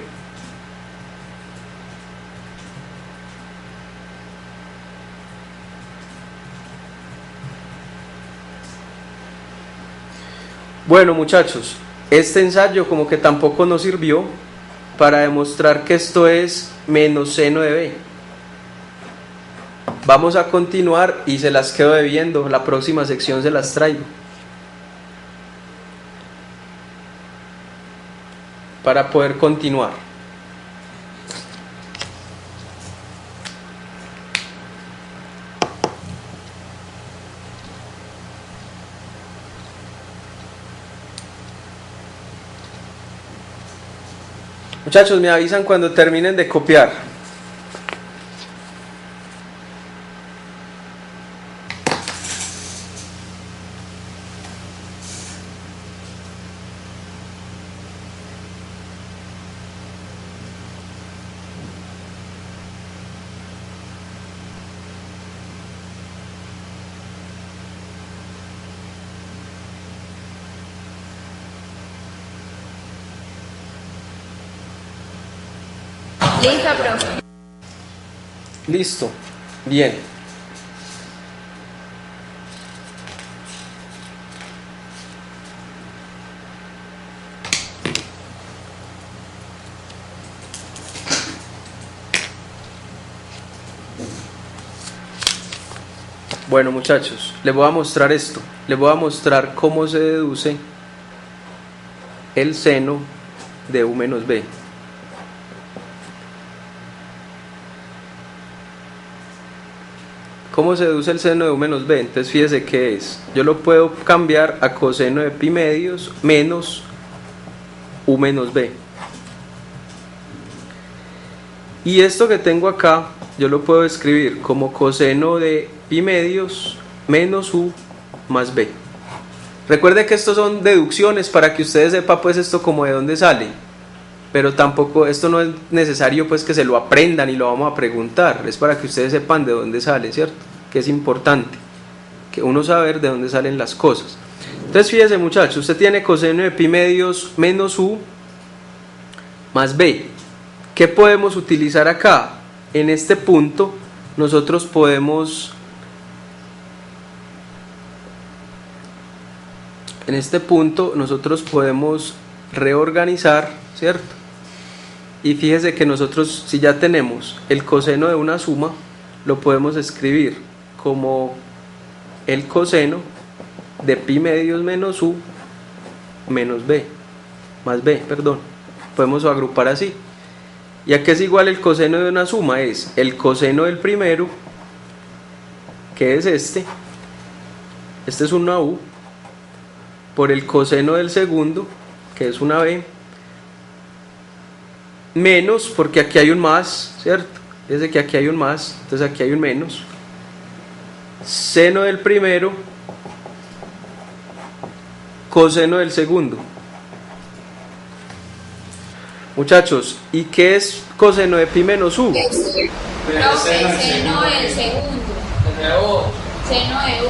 Bueno, muchachos, este ensayo como que tampoco nos sirvió para demostrar que esto es menos seno de b. Vamos a continuar y se las quedo debiendo, la próxima sección se las traigo para poder continuar. Muchachos, me avisan cuando terminen de copiar. Listo, profe. Listo, bien. Bueno, muchachos, les voy a mostrar esto. Les voy a mostrar cómo se deduce el seno de u menos b. ¿Cómo se deduce el seno de u menos b? Entonces fíjese que es, yo lo puedo cambiar a coseno de pi medios menos u menos b. Y esto que tengo acá, yo lo puedo escribir como coseno de pi medios menos u más b. Recuerde que estos son deducciones para que ustedes sepan pues esto como de dónde sale. Pero tampoco, esto no es necesario pues que se lo aprendan y lo vamos a preguntar, es para que ustedes sepan de dónde sale, ¿cierto? Que es importante, que uno saber de dónde salen las cosas. Entonces fíjese, muchachos, usted tiene coseno de pi medios menos u más b. ¿Qué podemos utilizar acá? En este punto nosotros podemos reorganizar, ¿cierto? Y fíjese que nosotros, si ya tenemos el coseno de una suma, lo podemos escribir como el coseno de pi medios menos u menos b, más b, perdón. Podemos agrupar así. ¿Y a qué es igual el coseno de una suma? Es el coseno del primero, que es este es una u, por el coseno del segundo, que es una b, menos, porque aquí hay un más, ¿cierto? Desde que aquí hay un más, entonces aquí hay un menos, seno del primero, coseno del segundo. Muchachos, ¿y qué es coseno de pi menos u? Profe, seno del segundo. Seno de u,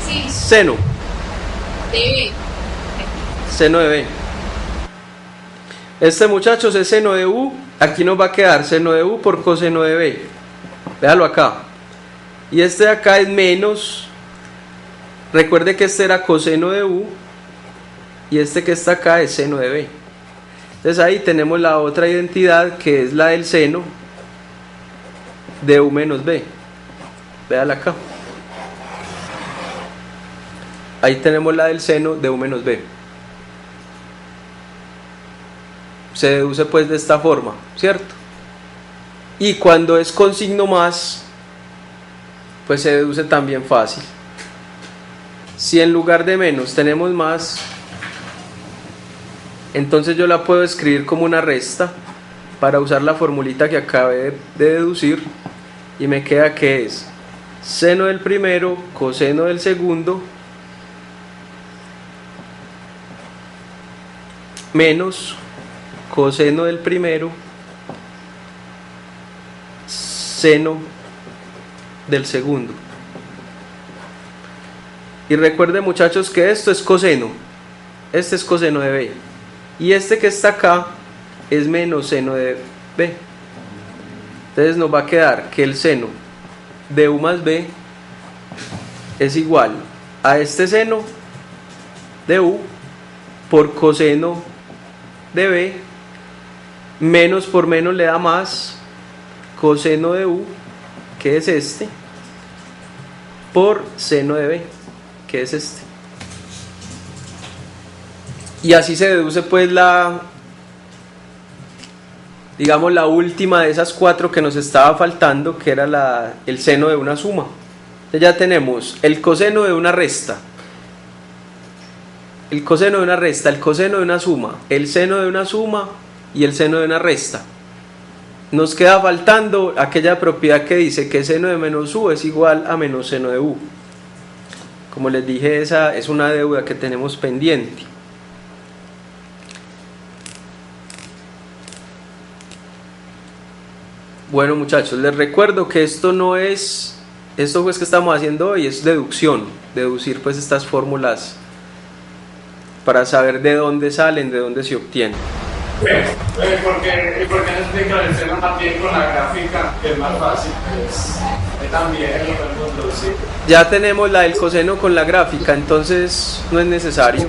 sí. Seno. De b. Seno de b. Este, muchachos, es seno de u. Aquí nos va a quedar seno de u por coseno de b. Véalo acá. Y este de acá es menos. Recuerde que este era coseno de u. Y este que está acá es seno de b. Entonces ahí tenemos la otra identidad, que es la del seno de u menos b. Véala acá. Ahí tenemos la del seno de u menos b. Se deduce pues de esta forma, ¿cierto? Y cuando es con signo más, pues se deduce también fácil. Si en lugar de menos tenemos más, entonces yo la puedo escribir como una resta para usar la formulita que acabé de deducir, y me queda que es seno del primero coseno del segundo menos coseno del primero seno del segundo. Y recuerden, muchachos, que esto es coseno, este es coseno de b, y este que está acá es menos seno de b. Entonces nos va a quedar que el seno de u más b es igual a este seno de u por coseno de b, menos por menos le da más, coseno de u, que es este, por seno de b, que es este. Y así se deduce pues digamos la última de esas cuatro que nos estaba faltando, que era el seno de una suma. Entonces ya tenemos el coseno de una resta, el coseno de una resta, el coseno de una suma, el seno de una suma y el seno de una resta. Nos queda faltando aquella propiedad que dice que seno de menos u es igual a menos seno de u. Como les dije, esa es una deuda que tenemos pendiente. Bueno, muchachos, les recuerdo que esto pues que estamos haciendo hoy es deducción, deducir pues estas fórmulas para saber de dónde salen, de dónde se obtienen. ¿Y por qué no explica el seno más bien con la gráfica, que es más fácil? Pues, también lo podemos deducir. Ya tenemos la del coseno con la gráfica, entonces no es necesario.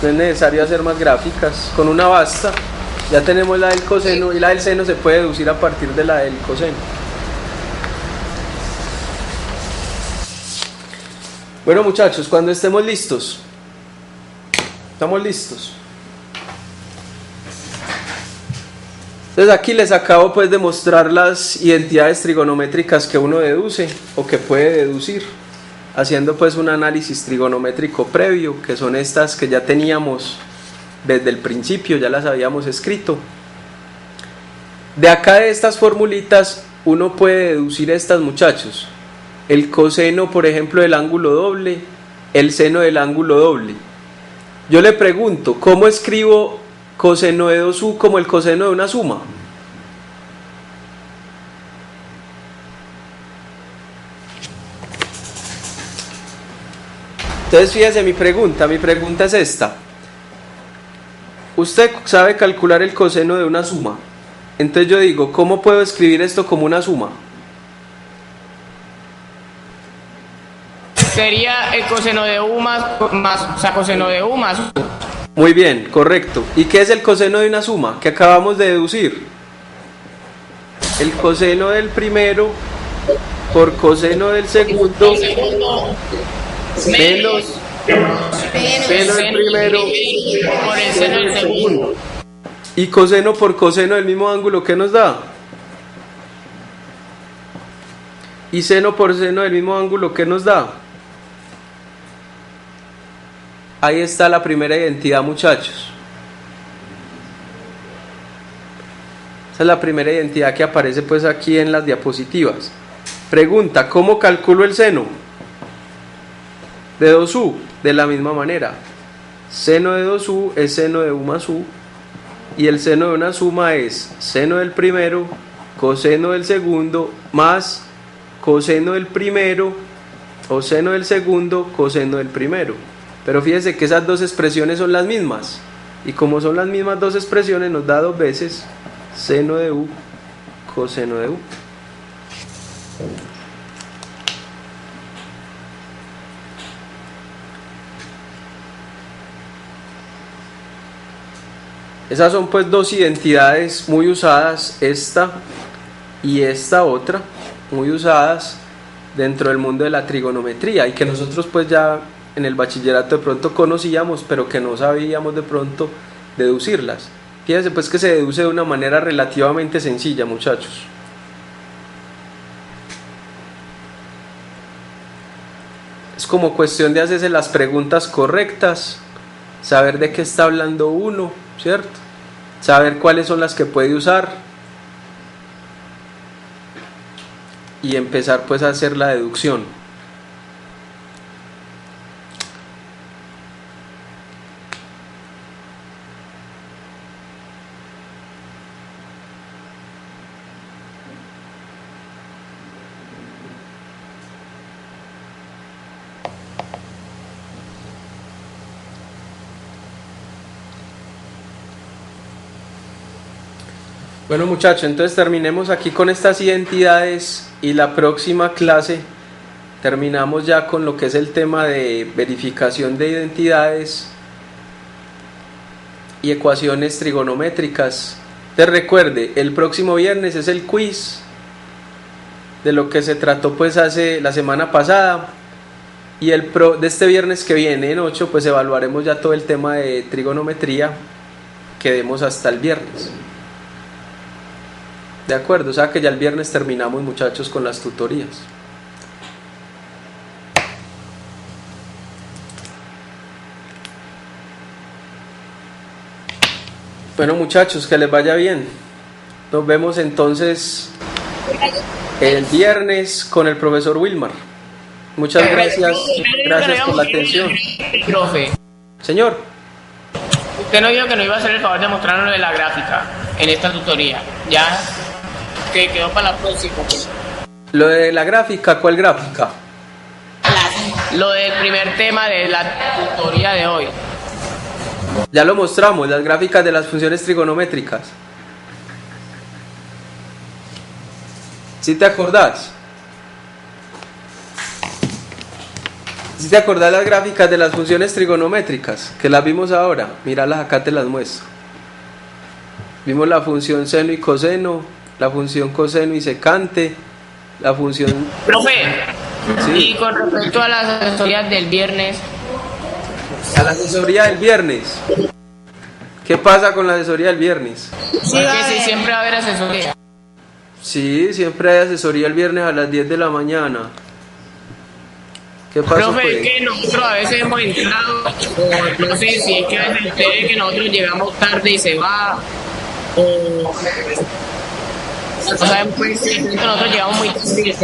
No es necesario hacer más gráficas, con una basta. Ya tenemos la del coseno, y la del seno se puede deducir a partir de la del coseno. Bueno, muchachos, cuando estemos listos. ¿Estamos listos? Entonces aquí les acabo pues de mostrar las identidades trigonométricas que uno deduce o que puede deducir, haciendo pues un análisis trigonométrico previo, que son estas que ya teníamos desde el principio, ya las habíamos escrito. De acá, de estas formulitas, uno puede deducir estas, muchachos: el coseno, por ejemplo, del ángulo doble, el seno del ángulo doble. Yo le pregunto, ¿cómo escribo coseno de 2u como el coseno de una suma? Entonces fíjese mi pregunta es esta. Usted sabe calcular el coseno de una suma. Entonces yo digo, ¿cómo puedo escribir esto como una suma? Sería el coseno de u más, o sea, coseno de u más. Muy bien, correcto. ¿Y qué es el coseno de una suma que acabamos de deducir? El coseno del primero por coseno del segundo menos seno del primero por el seno del segundo. Y coseno por coseno del mismo ángulo, ¿qué nos da? Y seno por seno del mismo ángulo, ¿qué nos da? Ahí está la primera identidad, muchachos. Esa es la primera identidad que aparece pues aquí en las diapositivas. Pregunta, ¿cómo calculo el seno? De 2u, de la misma manera. Seno de 2u es seno de u más u. Y el seno de una suma es seno del primero, coseno del segundo, más coseno del primero, o seno del segundo, coseno del primero. Pero fíjense que esas dos expresiones son las mismas. Y como son las mismas dos expresiones, nos da dos veces seno de u, coseno de u. Esas son pues dos identidades muy usadas, esta y esta otra, muy usadas dentro del mundo de la trigonometría y que nosotros pues ya en el bachillerato de pronto conocíamos, pero que no sabíamos de pronto deducirlas. Fíjense pues que se deduce de una manera relativamente sencilla, muchachos. Es como cuestión de hacerse las preguntas correctas, saber de qué está hablando uno, ¿cierto? Saber cuáles son las que puede usar y empezar pues a hacer la deducción. Bueno, muchachos, entonces terminemos aquí con estas identidades y la próxima clase terminamos ya con lo que es el tema de verificación de identidades y ecuaciones trigonométricas. Te recuerde, el próximo viernes es el quiz de lo que se trató pues hace la semana pasada y de este viernes que viene en 8 pues evaluaremos ya todo el tema de trigonometría que demos hasta el viernes. De acuerdo, o sea que ya el viernes terminamos, muchachos, con las tutorías. Bueno, muchachos, que les vaya bien. Nos vemos entonces el viernes con el profesor Wilmar. Muchas gracias. Gracias por la atención. Profe, Señor. usted no dijo que no iba a hacer el favor de mostrarnos lo de la gráfica en esta tutoría. Ya que quedó para la próxima. Lo de la gráfica, ¿cuál gráfica? Lo del primer tema de la tutoría de hoy. Ya lo mostramos, las gráficas de las funciones trigonométricas. ¿Sí te acordás? ¿Sí te acordás las gráficas de las funciones trigonométricas? Que las vimos ahora. Míralas acá, te las muestro. Vimos la función seno y coseno, la función coseno y secante, la función... Profe, sí. Y con respecto a las asesorías del viernes... A la asesoría del viernes. ¿Qué pasa con la asesoría del viernes? Porque sí, siempre va a haber asesoría. Sí, siempre hay asesoría el viernes a las 10 de la mañana. ¿Qué pasó? Profe, Pues? es que nosotros a veces hemos entrado, o no sé si es que a veces usted ve que nosotros llegamos tarde y se va, o sea, pues nosotros llegamos muy tarde.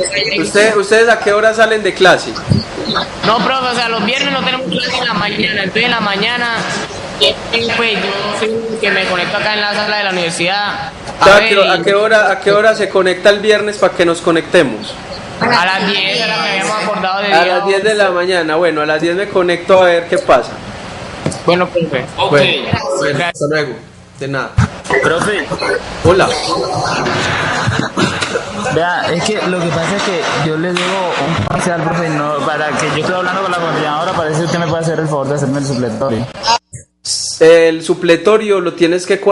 ¿Ustedes a qué hora salen de clase? No, profe, o sea, los viernes no tenemos clase en la mañana, entonces en la mañana, pues yo soy el que me conecto acá en la sala de la universidad. ¿A qué hora se conecta el viernes para que nos conectemos? A las 10 era que habíamos acordado de A las 10 de la mañana. Bueno, a las 10 me conecto a ver qué pasa. Bueno, profe. Bueno, hasta luego. De nada. Profe. Hola. Vea, es que lo que pasa es que yo le debo un parcial, profe, no, para que yo esté hablando con la coordinadora, para ver si usted me puede hacer el favor de hacerme el supletorio. El supletorio lo tienes que